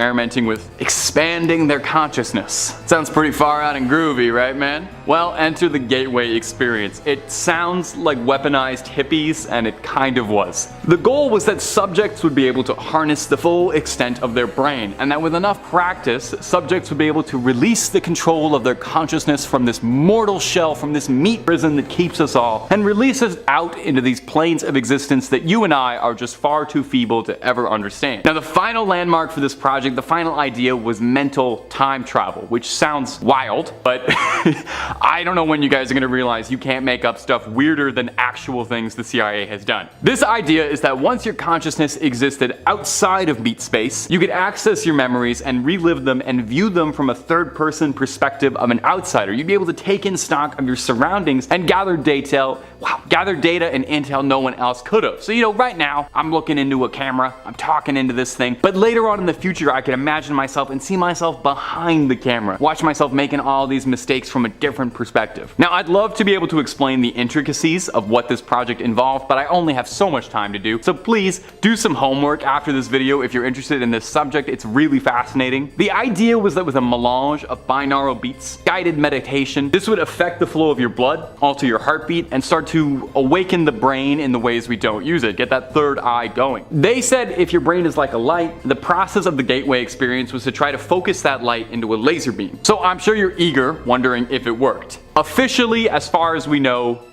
with expanding their consciousness. Sounds pretty far out and groovy, right, man? Well, enter the Gateway Experience. It sounds like weaponized hippies, and it kind of was. The goal was that subjects would be able to harness the full extent of their brain, and that with enough practice, subjects would be able to release the control of their consciousness from this mortal shell, from this meat prison that keeps us all, and release us out into these planes of existence that you and I are just far too feeble to ever understand. Now, the final landmark for this project, the final idea, was mental time travel, which sounds wild, but I don't know when you guys are gonna realize you can't make up stuff weirder than actual things the CIA has done. This idea is that once your consciousness existed outside of meat space, you could access your memories and relive them and view them from a third-person perspective of an outsider. You'd be able to take in stock of your surroundings and gather data and intel no one else could have. So, you know, right now, I'm looking into a camera, I'm talking into this thing, but later on in the future, I can imagine myself and see myself behind the camera, watch myself making all these mistakes from a different perspective. Now, I'd love to be able to explain the intricacies of what this project involved, but I only have so much time to do, so please do some homework after this video if you're interested in this subject. It's really fascinating. The idea was that with a melange of binaural beats, guided meditation, this would affect the flow of your blood, alter your heartbeat, and start to awaken the brain in the ways we don't use it, get that third eye going. They said if your brain is like a light, the process of the Gateway Experience was to try to focus that light into a laser beam. So I'm sure you're eager, wondering if it worked. Officially, as far as we know,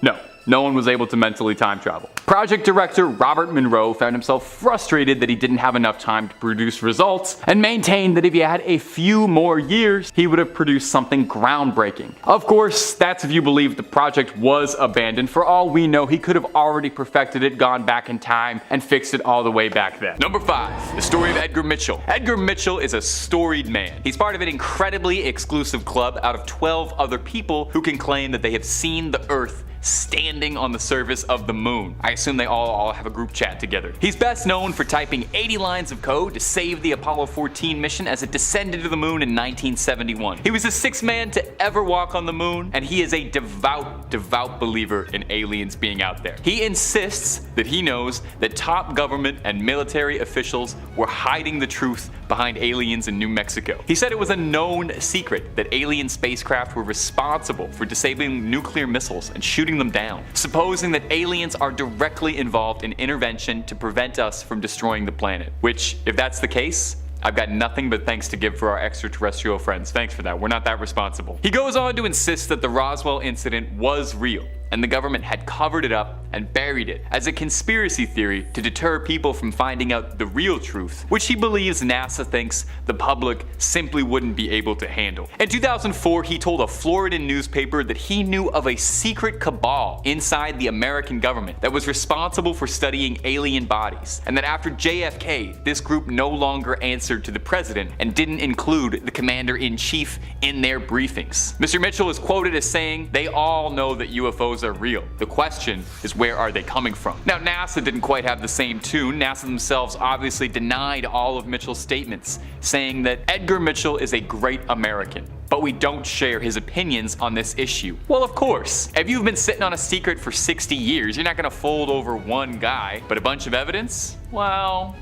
no one was able to mentally time travel. Project director Robert Monroe found himself frustrated that he didn't have enough time to produce results, and maintained that if he had a few more years, he would have produced something groundbreaking. Of course, that's if you believe the project was abandoned. For all we know, he could have already perfected it, gone back in time, and fixed it all the way back then. Number 5, the story of Edgar Mitchell. Edgar Mitchell is a storied man. He's part of an incredibly exclusive club out of 12 other people who can claim that they have seen the Earth standing on the surface of the moon. I assume they all have a group chat together. He's best known for typing 80 lines of code to save the Apollo 14 mission as it descended to the moon in 1971. He was the 6th man to ever walk on the moon, and he is a devout believer in aliens being out there. He insists that he knows that top government and military officials were hiding the truth behind aliens in New Mexico. He said it was a known secret that alien spacecraft were responsible for disabling nuclear missiles and shooting them down, supposing that aliens are directly involved in intervention to prevent us from destroying the planet. Which, if that's the case, I've got nothing but thanks to give for our extraterrestrial friends. Thanks for that. We're not that responsible. He goes on to insist that the Roswell incident was real, and the government had covered it up and buried it as a conspiracy theory to deter people from finding out the real truth, which he believes NASA thinks the public simply wouldn't be able to handle. In 2004, he told a Floridan newspaper that he knew of a secret cabal inside the American government that was responsible for studying alien bodies, and that after JFK, this group no longer answered to the president and didn't include the commander-in-chief in their briefings. Mr. Mitchell is quoted as saying, "They all know that UFOs are real. The question is, where are they coming from?" Now, NASA didn't quite have the same tune. NASA themselves obviously denied all of Mitchell's statements, saying that Edgar Mitchell is a great American, but we don't share his opinions on this issue. Well, of course. If you've been sitting on a secret for 60 years, you're not gonna fold over one guy, but a bunch of evidence? Well,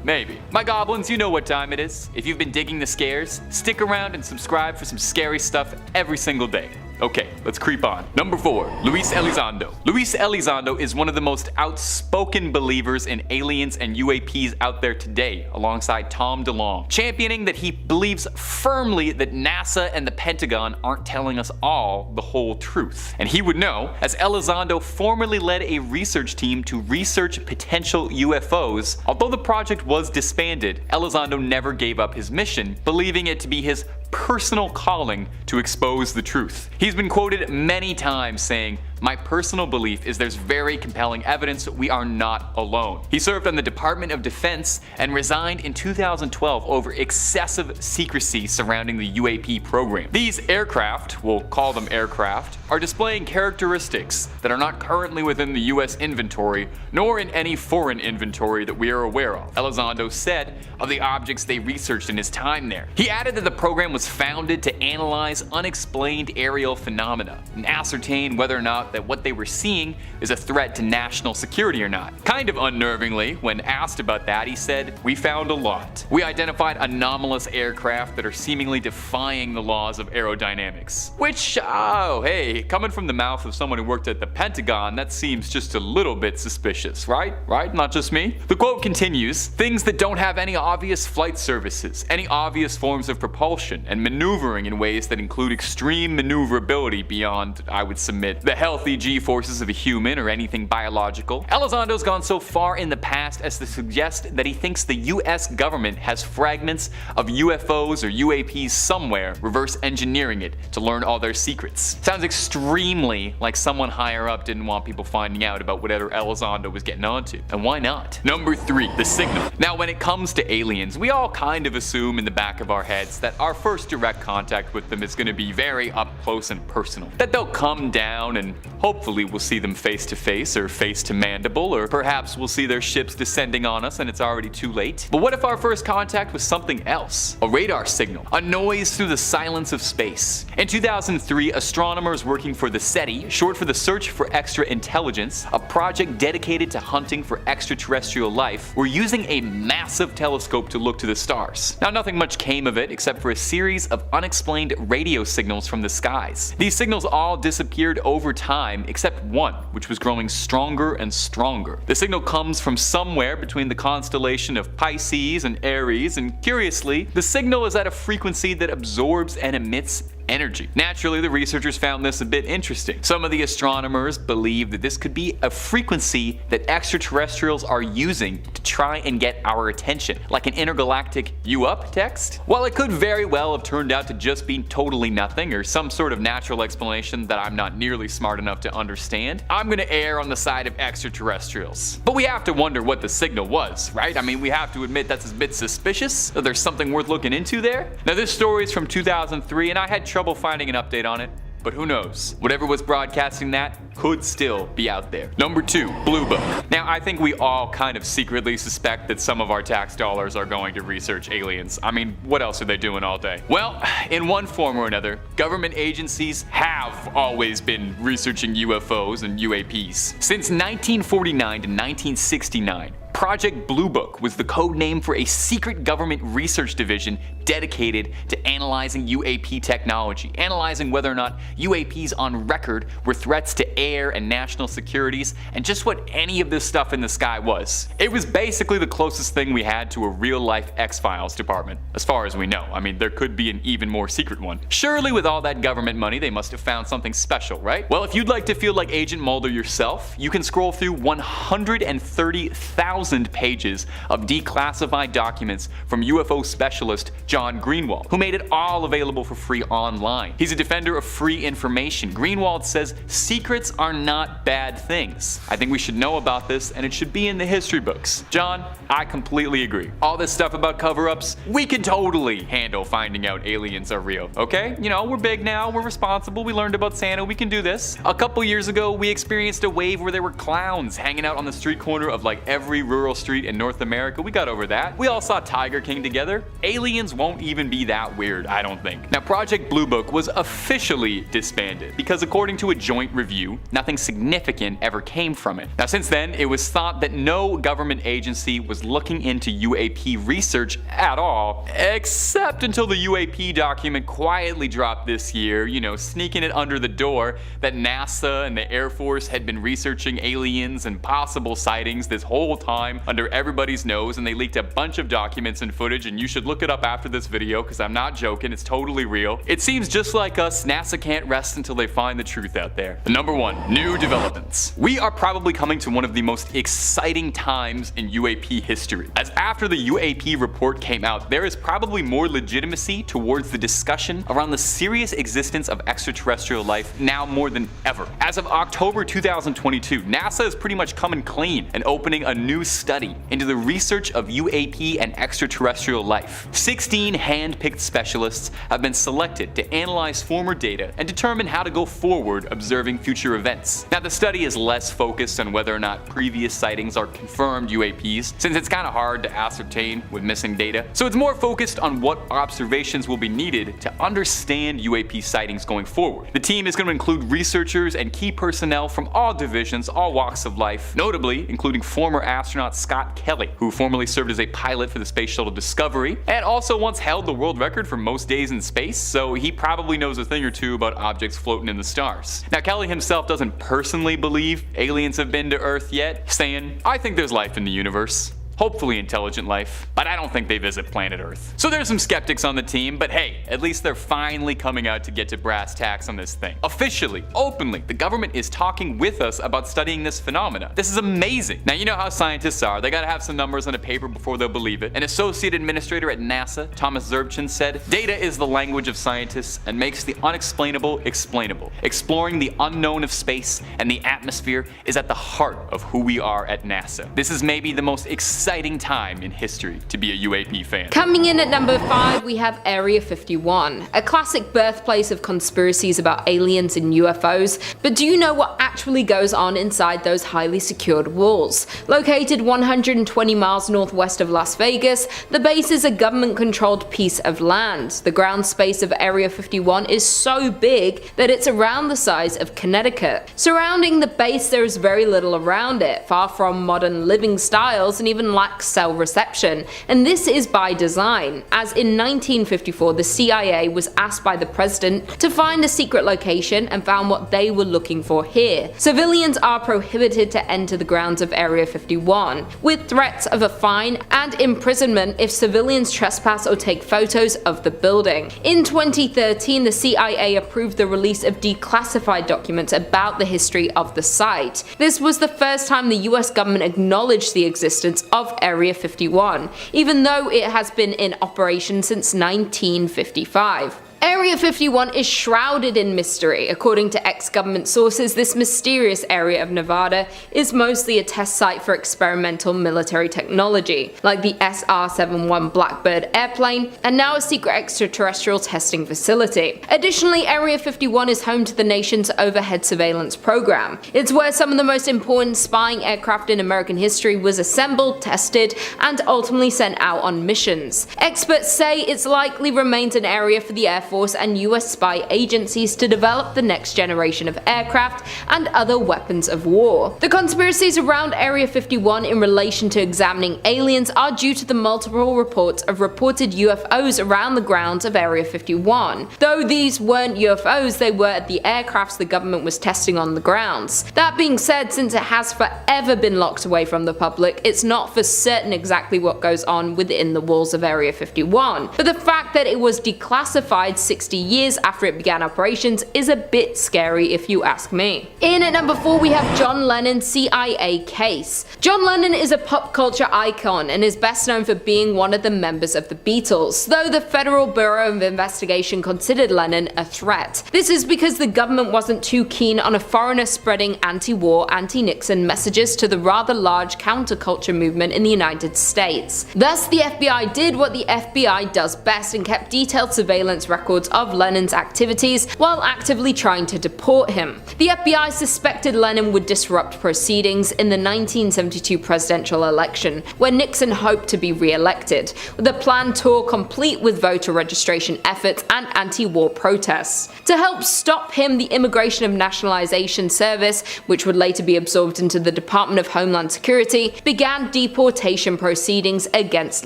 maybe. My goblins, you know what time it is. If you've been digging the scares, stick around and subscribe for some scary stuff every single day. Okay, let's creep on. Number 4, Luis Elizondo. Luis Elizondo is one of the most outspoken believers in aliens and UAPs out there today, alongside Tom DeLonge, championing that he believes firmly that NASA and the Pentagon aren't telling us all the whole truth. And he would know, as Elizondo formerly led a research team to research potential UFOs. Although the project was disbanded, Elizondo never gave up his mission, believing it to be his personal calling to expose the truth. He's been quoted many times saying, "My personal belief is there's very compelling evidence that we are not alone." He served on the Department of Defense and resigned in 2012 over excessive secrecy surrounding the UAP program. These aircraft, we'll call them aircraft, are displaying characteristics that are not currently within the US inventory, nor in any foreign inventory that we are aware of, Elizondo said of the objects they researched in his time there. He added that the program was founded to analyze unexplained aerial phenomena and ascertain whether or not that what they were seeing is a threat to national security or not. Kind of unnervingly, when asked about that, he said, "We found a lot. We identified anomalous aircraft that are seemingly defying the laws of aerodynamics." Which, oh hey, coming from the mouth of someone who worked at the Pentagon, that seems just a little bit suspicious, right? Right? Not just me? The quote continues, "Things that don't have any obvious flight surfaces, any obvious forms of propulsion, and maneuvering in ways that include extreme maneuverability beyond, I would submit, the healthy G-forces of a human or anything biological." Elizondo's gone so far in the past as to suggest that he thinks the US government has fragments of UFOs or UAPs somewhere, reverse engineering it to learn all their secrets. Sounds extremely like someone higher up didn't want people finding out about whatever Elizondo was getting onto. And why not? Number 3, the signal. Now when it comes to aliens, we all kind of assume in the back of our heads that our first direct contact with them is going to be very up close and personal. That they'll come down and hopefully we'll see them face to face or face to mandible, or perhaps we'll see their ships descending on us and it's already too late. But what if our first contact was something else? A radar signal, a noise through the silence of space. In 2003, astronomers working for the SETI, short for the Search for Extra Intelligence, a project dedicated to hunting for extraterrestrial life, were using a massive telescope to look to the stars. Now nothing much came of it except for a series of unexplained radio signals from the skies. These signals all disappeared over time except one, which was growing stronger and stronger. The signal comes from somewhere between the constellation of Pisces and Aries, and curiously, the signal is at a frequency that absorbs and emits energy. Naturally, the researchers found this a bit interesting. Some of the astronomers believe that this could be a frequency that extraterrestrials are using to try and get our attention, like an intergalactic "you up" text. While it could very well have turned out to just be totally nothing or some sort of natural explanation that I'm not nearly smart enough to understand, I'm gonna err on the side of extraterrestrials. But we have to wonder what the signal was, right? I mean, we have to admit that's a bit suspicious, that there's something worth looking into there. Now this story is from 2003 and I had trouble finding an update on it, but who knows? Whatever was broadcasting that could still be out there. Number 2, Blue Book. Now I think we all kind of secretly suspect that some of our tax dollars are going to research aliens. I mean, what else are they doing all day? Well, in one form or another, government agencies have always been researching UFOs and UAPs. Since 1949 to 1969, Project Blue Book was the code name for a secret government research division dedicated to analyzing UAP technology, analyzing whether or not UAPs on record were threats to air and national securities, and just what any of this stuff in the sky was. It was basically the closest thing we had to a real-life X-Files department, as far as we know. I mean, there could be an even more secret one. Surely with all that government money, they must have found something special, right? Well, if you'd like to feel like Agent Mulder yourself, you can scroll through 130,000 pages of declassified documents from UFO specialist John Greenwald, who made it all available for free online. He's a defender of free information. Greenwald says secrets are not bad things. I think we should know about this and it should be in the history books. John, I completely agree. All this stuff about cover-ups, we can totally handle finding out aliens are real, okay? You know, we're big now, we're responsible, we learned about Santa, we can do this. A couple years ago, we experienced a wave where there were clowns hanging out on the street corner of like every rural street in North America, we got over that. We all saw Tiger King together. Aliens won't even be that weird, I don't think. Now, Project Blue Book was officially disbanded because according to a joint review, nothing significant ever came from it. Now, since then, it was thought that no government agency was looking into UAP research at all, except until the UAP document quietly dropped this year, sneaking it under the door that NASA and the Air Force had been researching aliens and possible sightings this whole time under everybody's nose, and they leaked a bunch of documents and footage, and you should look it up after this video because I'm not joking, it's totally real. It seems just like us, NASA can't rest until they find the truth out there. Number 1, new developments. We are probably coming to one of the most exciting times in UAP history, as after the UAP report came out, there is probably more legitimacy towards the discussion around the serious existence of extraterrestrial life now more than ever. As of October 2022, NASA is pretty much coming clean and opening a new study into the research of UAP and extraterrestrial life. 16 hand-picked specialists have been selected to analyze former data and determine how to go forward observing future events. Now, the study is less focused on whether or not previous sightings are confirmed UAPs, since it's kind of hard to ascertain with missing data. So it's more focused on what observations will be needed to understand UAP sightings going forward. The team is going to include researchers and key personnel from all divisions, all walks of life, notably including former astronaut Scott Kelly, who formerly served as a pilot for the Space Shuttle Discovery, and also once held the world record for most days in space, so he probably knows a thing or two about objects floating in the stars. Now, Kelly himself doesn't personally believe aliens have been to Earth yet, saying, "I think there's life in the universe. Hopefully intelligent life, but I don't think they visit planet Earth." So there's some skeptics on the team, but hey, at least they're finally coming out to get to brass tacks on this thing. Officially, openly, the government is talking with us about studying this phenomena. This is amazing. Now, you know how scientists are. They gotta have some numbers on a paper before they'll believe it. An associate administrator at NASA, Thomas Zerbchin, said, "Data is the language of scientists and makes the unexplainable explainable. Exploring the unknown of space and the atmosphere is at the heart of who we are at NASA. This is maybe the most exciting time in history to be a UAP fan." Coming in at number 5, we have Area 51, a classic birthplace of conspiracies about aliens and UFOs, but do you know what actually goes on inside those highly secured walls? Located 120 miles northwest of Las Vegas, the base is a government-controlled piece of land. The ground space of Area 51 is so big that it's around the size of Connecticut. Surrounding the base, there is very little around it, far from modern living styles and even lacks cell reception, and this is by design, as in 1954 the CIA was asked by the president to find a secret location and found what they were looking for here. Civilians are prohibited to enter the grounds of Area 51, with threats of a fine and imprisonment if civilians trespass or take photos of the building. In 2013, the CIA approved the release of declassified documents about the history of the site. This was the first time the US government acknowledged the existence of Area 51, even though it has been in operation since 1955. Area 51 is shrouded in mystery. According to ex-government sources, this mysterious area of Nevada is mostly a test site for experimental military technology, like the SR-71 Blackbird airplane, and now a secret extraterrestrial testing facility. Additionally, Area 51 is home to the nation's overhead surveillance program. It's where some of the most important spying aircraft in American history was assembled, tested, and ultimately sent out on missions. Experts say it's likely remains an area for the Air Force and US spy agencies to develop the next generation of aircraft and other weapons of war. The conspiracies around Area 51 in relation to examining aliens are due to the multiple reports of reported UFOs around the grounds of Area 51. Though these weren't UFOs, they were the aircrafts the government was testing on the grounds. That being said, since it has forever been locked away from the public, it's not for certain exactly what goes on within the walls of Area 51. But the fact that it was declassified 60 years after it began operations is a bit scary if you ask me. In at number 4, we have John Lennon's CIA case. John Lennon is a pop culture icon and is best known for being one of the members of the Beatles, though the Federal Bureau of Investigation considered Lennon a threat. This is because the government wasn't too keen on a foreigner spreading anti-war, anti-Nixon messages to the rather large counterculture movement in the United States. Thus, the FBI did what the FBI does best and kept detailed surveillance records records of Lenin's activities while actively trying to deport him. The FBI suspected Lenin would disrupt proceedings in the 1972 presidential election, where Nixon hoped to be re-elected, with a planned tour complete with voter registration efforts and anti-war protests. To help stop him, the Immigration and Nationalization Service, which would later be absorbed into the Department of Homeland Security, began deportation proceedings against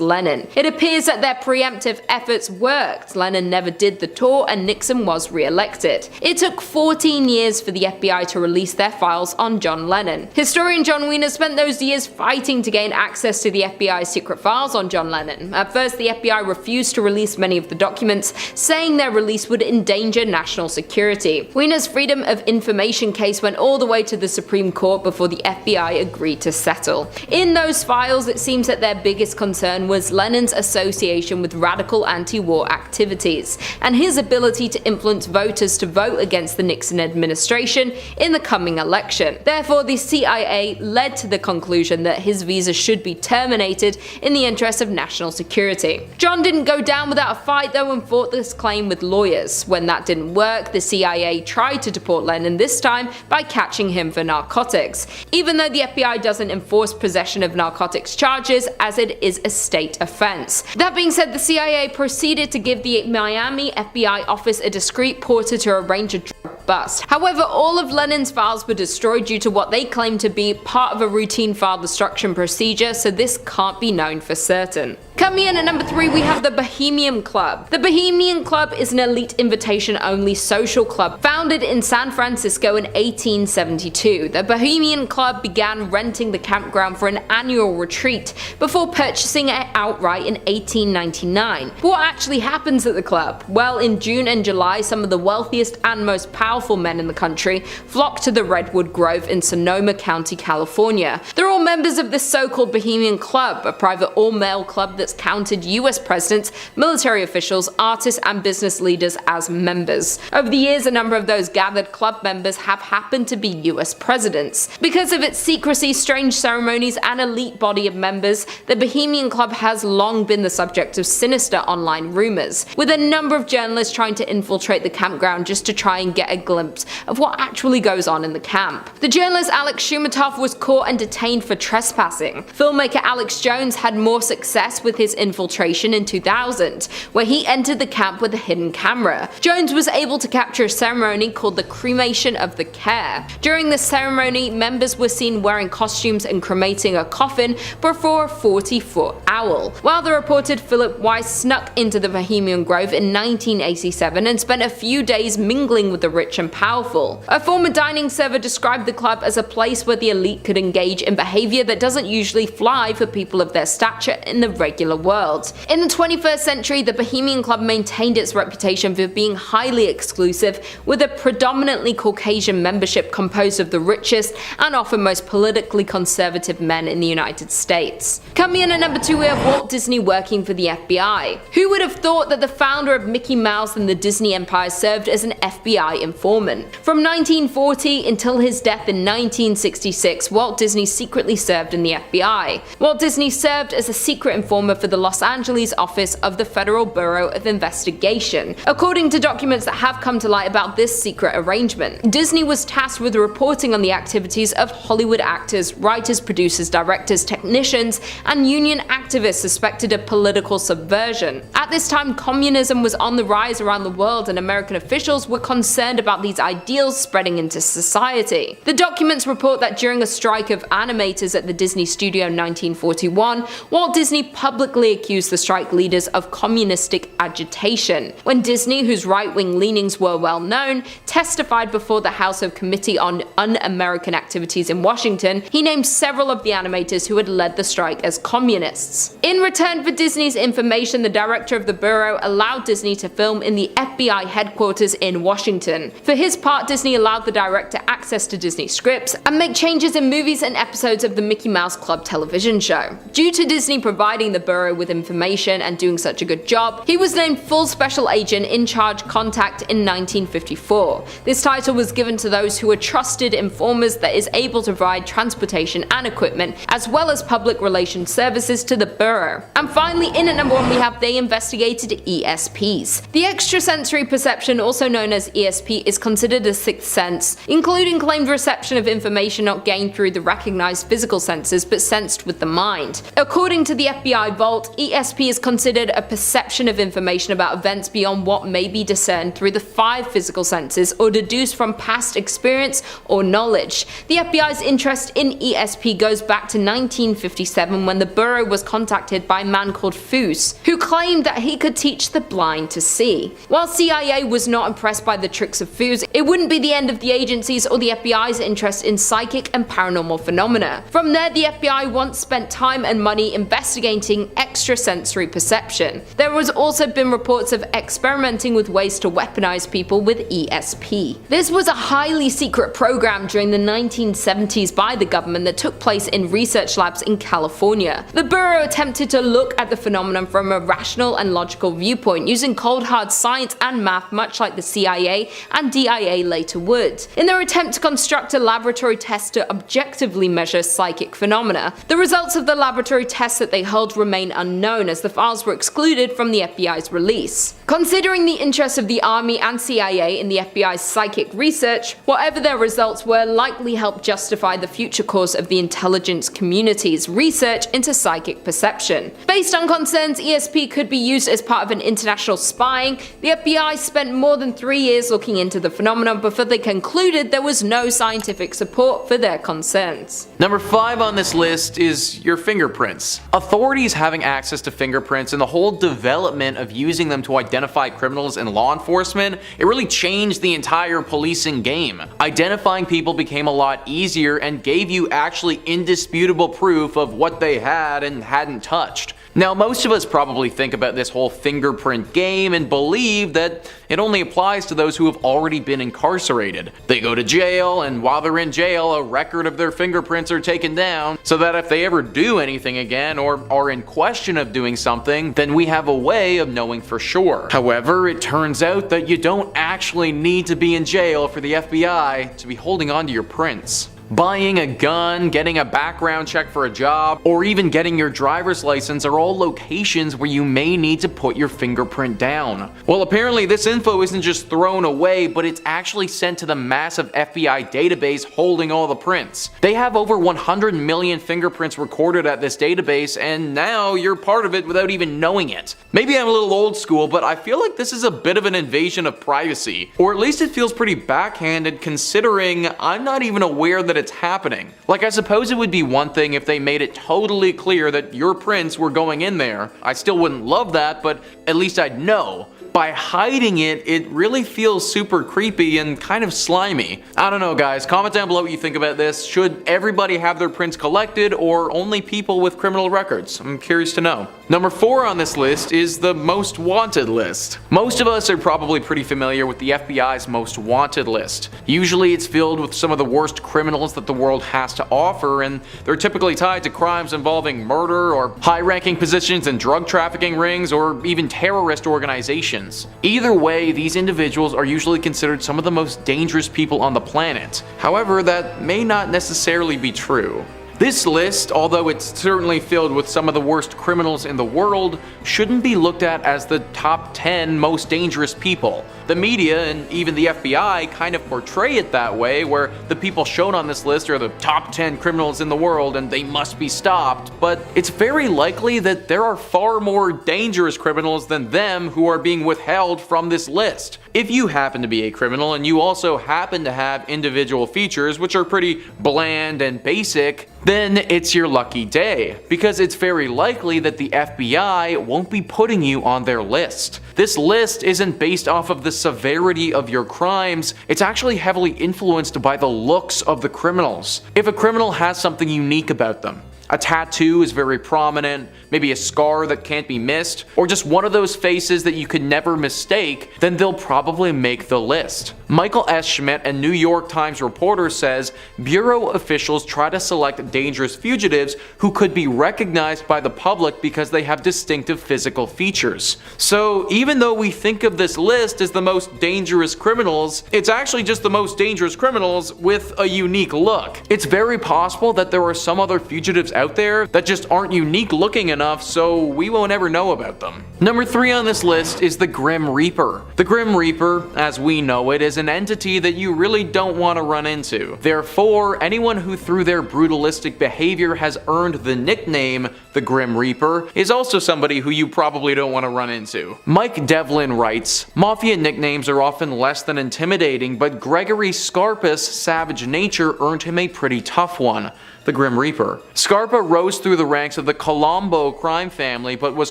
Lenin. It appears that their preemptive efforts worked. Lenin never did the tour and Nixon was re-elected. It took 14 years for the FBI to release their files on John Lennon. Historian John Wiener spent those years fighting to gain access to the FBI's secret files on John Lennon. At first, the FBI refused to release many of the documents, saying their release would endanger national security. Wiener's Freedom of Information case went all the way to the Supreme Court before the FBI agreed to settle. In those files, it seems that their biggest concern was Lenin's association with radical anti-war activities, and his ability to influence voters to vote against the Nixon administration in the coming election. Therefore, the CIA led to the conclusion that his visa should be terminated in the interest of national security. John didn't go down without a fight though and fought this claim with lawyers. When that didn't work, the CIA tried to deport Lenin, this time by catching him for narcotics, even though the FBI doesn't enforce possession of narcotics charges as it is a state offense. That being said, the CIA proceeded to give the Miami FBI office a discreet porter to arrange a drug bust. However, all of Lenin's files were destroyed due to what they claimed to be part of a routine file destruction procedure, so this can't be known for certain. Coming in at number 3, we have the Bohemian Club. The Bohemian Club is an elite invitation-only social club founded in San Francisco in 1872. The Bohemian Club began renting the campground for an annual retreat before purchasing it outright in 1899. What actually happens at the club? Well, in June and July, some of the wealthiest and most powerful men in the country flock to the Redwood Grove in Sonoma County, California. They're all members of this so-called Bohemian Club, a private all-male club that's counted US presidents, military officials, artists, and business leaders as members. Over the years, a number of those gathered club members have happened to be US presidents. Because of its secrecy, strange ceremonies, and elite body of members, the Bohemian Club has long been the subject of sinister online rumors, with a number of journalists trying to infiltrate the campground just to try and get a glimpse of what actually goes on in the camp. The journalist Alex Shumatov was caught and detained for trespassing. Filmmaker Alex Jones had more success with his infiltration in 2000, where he entered the camp with a hidden camera. Jones was able to capture a ceremony called the Cremation of the Care. During the ceremony, members were seen wearing costumes and cremating a coffin before a 40-foot owl. While the reported Philip Weiss snuck into the Bohemian Grove in 1987 and spent a few days mingling with the rich and powerful. A former dining server described the club as a place where the elite could engage in behavior that doesn't usually fly for people of their stature in the regular world. In the 21st century, the Bohemian Club maintained its reputation for being highly exclusive, with a predominantly Caucasian membership composed of the richest and often most politically conservative men in the United States. Coming in at number 2, we have Walt Disney working for the FBI. Who would have thought that the founder of Mickey Mouse and the Disney Empire served as an FBI informant? From 1940 until his death in 1966, Walt Disney secretly served in the FBI. Walt Disney served as a secret informer for the Los Angeles office of the Federal Bureau of Investigation. According to documents that have come to light about this secret arrangement, Disney was tasked with reporting on the activities of Hollywood actors, writers, producers, directors, technicians, and union activists suspected of political subversion. At this time, communism was on the rise around the world, and American officials were concerned about these ideals spreading into society. The documents report that during a strike of animators at the Disney studio in 1941, Walt Disney publicly accused the strike leaders of communistic agitation. When Disney, whose right-wing leanings were well known, testified before the House of Committee on Un-American Activities in Washington, he named several of the animators who had led the strike as communists. In return for Disney's information, the director of the bureau allowed Disney to film in the FBI headquarters in Washington. For his part, Disney allowed the director access to Disney scripts and make changes in movies and episodes of the Mickey Mouse Club television show. Due to Disney providing the Bureau with information and doing such a good job, he was named Full Special Agent in Charge Contact in 1954. This title was given to those who are trusted informers that is able to provide transportation and equipment, as well as public relations services to the Bureau. And finally, in at number 1 we have they investigated ESPs. The extrasensory perception, also known as ESP, is considered a sixth sense, including claimed reception of information not gained through the recognized physical senses but sensed with the mind. According to the FBI Vault, ESP is considered a perception of information about events beyond what may be discerned through the 5 physical senses or deduced from past experience or knowledge. The FBI's interest in ESP goes back to 1957 when the Bureau was contacted by a man called Foose, who claimed that he could teach the blind to see. While CIA was not impressed by the tricks of Foose, it wouldn't be the end of the agency's or the FBI's interest in psychic and paranormal phenomena. From there, the FBI once spent time and money investigating extrasensory perception. There has also been reports of experimenting with ways to weaponize people with ESP. This was a highly secret program during the 1970s by the government that took place in research labs in California. The Bureau attempted to look at the phenomenon from a rational and logical viewpoint, using cold hard science and math, much like the CIA and DIA later would. In their attempt to construct a laboratory test to objectively measure psychic phenomena, the results of the laboratory tests that they held remain unknown, as the files were excluded from the FBI's release. Considering the interest of the Army and CIA in the FBI's psychic research, whatever their results were likely helped justify the future course of the intelligence community's research into psychic perception. Based on concerns ESP could be used as part of an international spying, the FBI spent more than 3 years looking into the phenomenon before they concluded there was no scientific support for their concerns. Number 5 on this list is your fingerprints. Authorities having access to fingerprints and the whole development of using them to identify criminals in law enforcement, it really changed the entire policing game. Identifying people became a lot easier and gave you actually indisputable proof of what they had and hadn't touched. Now, most of us probably think about this whole fingerprint game and believe that it only applies to those who have already been incarcerated. They go to jail, and while they're in jail, a record of their fingerprints are taken down so that if they ever do anything again or are in question of doing something, then we have a way of knowing for sure. However, it turns out that you don't actually need to be in jail for the FBI to be holding on to your prints. Buying a gun, getting a background check for a job, or even getting your driver's license are all locations where you may need to put your fingerprint down. Well, apparently this info isn't just thrown away, but it's actually sent to the massive FBI database holding all the prints. They have over 100 million fingerprints recorded at this database, and now you're part of it without even knowing it. Maybe I'm a little old school, but I feel like this is a bit of an invasion of privacy, or at least it feels pretty backhanded considering I'm not even aware that it's happening. Like, I suppose it would be one thing if they made it totally clear that your prints were going in there. I still wouldn't love that, but at least I'd know. By hiding it, it really feels super creepy and kind of slimy. I don't know, guys. Comment down below what you think about this. Should everybody have their prints collected or only people with criminal records? I'm curious to know. Number 4 on this list is the most wanted list. Most of us are probably pretty familiar with the FBI's most wanted list. Usually it's filled with some of the worst criminals that the world has to offer, and they're typically tied to crimes involving murder or high-ranking positions in drug trafficking rings or even terrorist organizations. Either way, these individuals are usually considered some of the most dangerous people on the planet. However, that may not necessarily be true. This list, although it's certainly filled with some of the worst criminals in the world, shouldn't be looked at as the top 10 most dangerous people. The media and even the FBI kind of portray it that way, where the people shown on this list are the top 10 criminals in the world and they must be stopped, but it's very likely that there are far more dangerous criminals than them who are being withheld from this list. If you happen to be a criminal and you also happen to have individual features which are pretty bland and basic, then it's your lucky day, because it's very likely that the FBI won't be putting you on their list. This list isn't based off of the severity of your crimes, it's actually heavily influenced by the looks of the criminals. If a criminal has something unique about them, a tattoo is very prominent, maybe a scar that can't be missed, or just one of those faces that you could never mistake, then they'll probably make the list. Michael S. Schmidt, a New York Times reporter, says Bureau officials try to select dangerous fugitives who could be recognized by the public because they have distinctive physical features. So even though we think of this list as the most dangerous criminals, it's actually just the most dangerous criminals with a unique look. It's very possible that there are some other fugitives out there that just aren't unique looking enough, so we won't ever know about them. Number 3 on this list is the Grim Reaper. The Grim Reaper, as we know it, is an entity that you really don't want to run into. Therefore, anyone who through their brutalistic behavior has earned the nickname the Grim Reaper is also somebody who you probably don't want to run into. Mike Devlin writes, Mafia nicknames are often less than intimidating, but Gregory Scarpa's savage nature earned him a pretty tough one. The Grim Reaper. Scarpa rose through the ranks of the Colombo crime family but was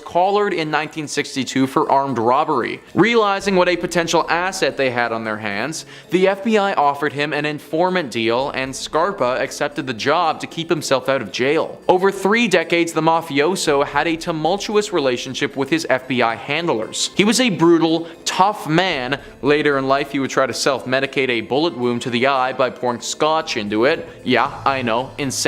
collared in 1962 for armed robbery. Realizing what a potential asset they had on their hands, the FBI offered him an informant deal and Scarpa accepted the job to keep himself out of jail. Over 3 decades, the mafioso had a tumultuous relationship with his FBI handlers. He was a brutal, tough man. Later in life, he would try to self-medicate a bullet wound to the eye by pouring scotch into it. Yeah, I know, insane.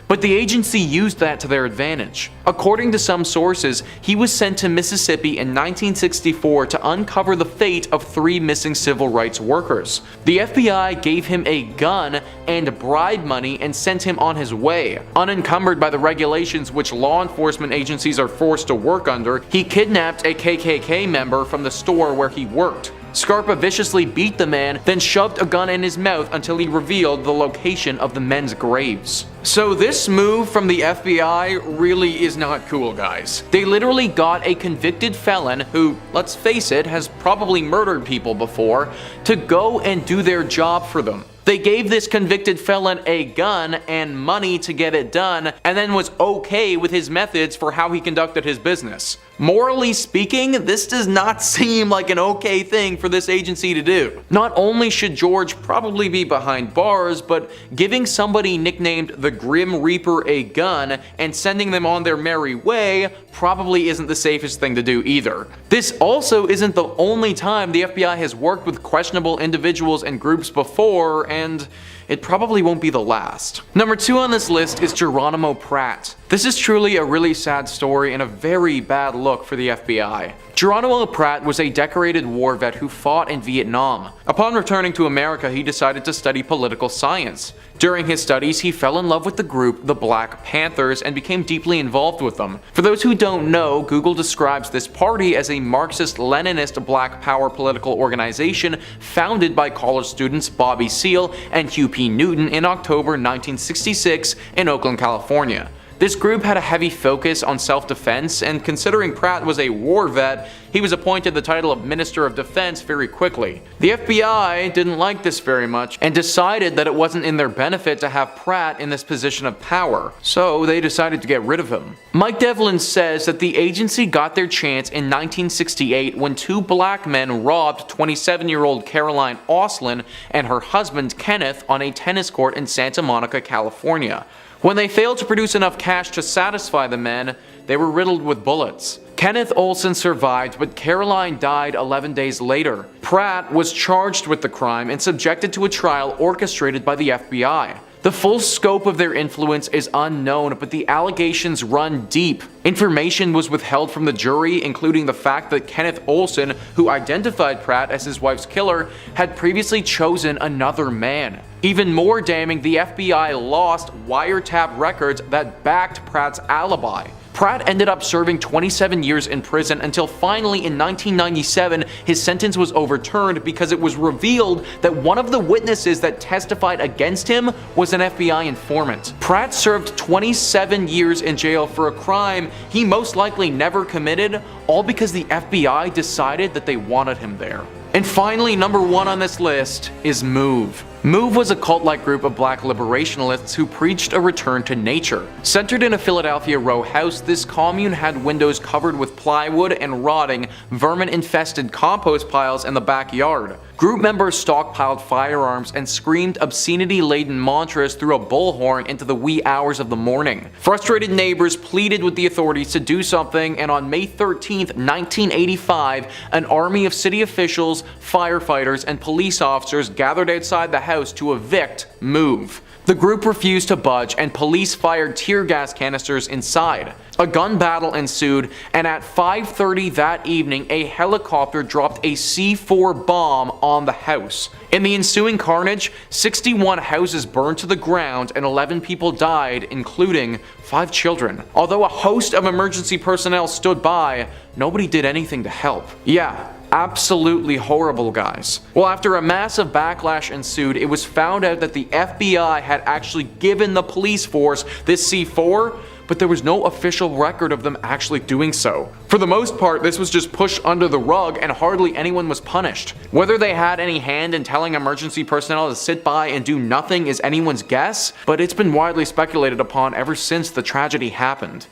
But the agency used that to their advantage. According to some sources, he was sent to Mississippi in 1964 to uncover the fate of 3 missing civil rights workers. The FBI gave him a gun and bribe money and sent him on his way. Unencumbered by the regulations which law enforcement agencies are forced to work under, he kidnapped a KKK member from the store where he worked. Scarpa viciously beat the man, then shoved a gun in his mouth until he revealed the location of the men's graves. So this move from the FBI really is not cool, guys. They literally got a convicted felon who, let's face it, has probably murdered people before, to go and do their job for them. They gave this convicted felon a gun and money to get it done, and then was okay with his methods for how he conducted his business. Morally speaking, this does not seem like an okay thing for this agency to do. Not only should George probably be behind bars, but giving somebody nicknamed the Grim Reaper a gun and sending them on their merry way probably isn't the safest thing to do either. This also isn't the only time the FBI has worked with questionable individuals and groups before, and it probably won't be the last. Number 2 on this list is Geronimo Pratt. This is truly a really sad story and a very bad look for the FBI. Geronimo Pratt was a decorated war vet who fought in Vietnam. Upon returning to America, he decided to study political science. During his studies, he fell in love with the group the Black Panthers and became deeply involved with them. For those who don't know, Google describes this party as a Marxist-Leninist Black Power political organization founded by college students Bobby Seale and Hugh P. Newton in October 1966 in Oakland, California. This group had a heavy focus on self-defense, and considering Pratt was a war vet, he was appointed the title of Minister of Defense very quickly. The FBI didn't like this very much and decided that it wasn't in their benefit to have Pratt in this position of power, so they decided to get rid of him. Mike Devlin says that the agency got their chance in 1968 when 2 black men robbed 27-year-old Caroline Oslin and her husband Kenneth on a tennis court in Santa Monica, California. When they failed to produce enough cash to satisfy the men, they were riddled with bullets. Kenneth Olson survived, but Caroline died 11 days later. Pratt was charged with the crime and subjected to a trial orchestrated by the FBI. The full scope of their influence is unknown, but the allegations run deep. Information was withheld from the jury, including the fact that Kenneth Olson, who identified Pratt as his wife's killer, had previously chosen another man. Even more damning, the FBI lost wiretap records that backed Pratt's alibi. Pratt ended up serving 27 years in prison until finally in 1997 his sentence was overturned because it was revealed that one of the witnesses that testified against him was an FBI informant. Pratt served 27 years in jail for a crime he most likely never committed, all because the FBI decided that they wanted him there. And finally, number 1 on this list is Move. MOVE was a cult-like group of black liberationists who preached a return to nature. Centered in a Philadelphia row house, this commune had windows covered with plywood and rotting, vermin-infested compost piles in the backyard. Group members stockpiled firearms and screamed obscenity-laden mantras through a bullhorn into the wee hours of the morning. Frustrated neighbors pleaded with the authorities to do something, and on May 13, 1985, an army of city officials, firefighters, and police officers gathered outside the house to evict MOVE. The group refused to budge, and police fired tear gas canisters inside. A gun battle ensued, and at 5:30 that evening, a helicopter dropped a C4 bomb on the house. In the ensuing carnage, 61 houses burned to the ground and 11 people died, including 5 children. Although a host of emergency personnel stood by, nobody did anything to help. Yeah, absolutely horrible, guys. Well, after a massive backlash ensued, it was found out that the FBI had actually given the police force this C4, but there was no official record of them actually doing so. For the most part, this was just pushed under the rug and hardly anyone was punished. Whether they had any hand in telling emergency personnel to sit by and do nothing is anyone's guess, but it's been widely speculated upon ever since the tragedy happened.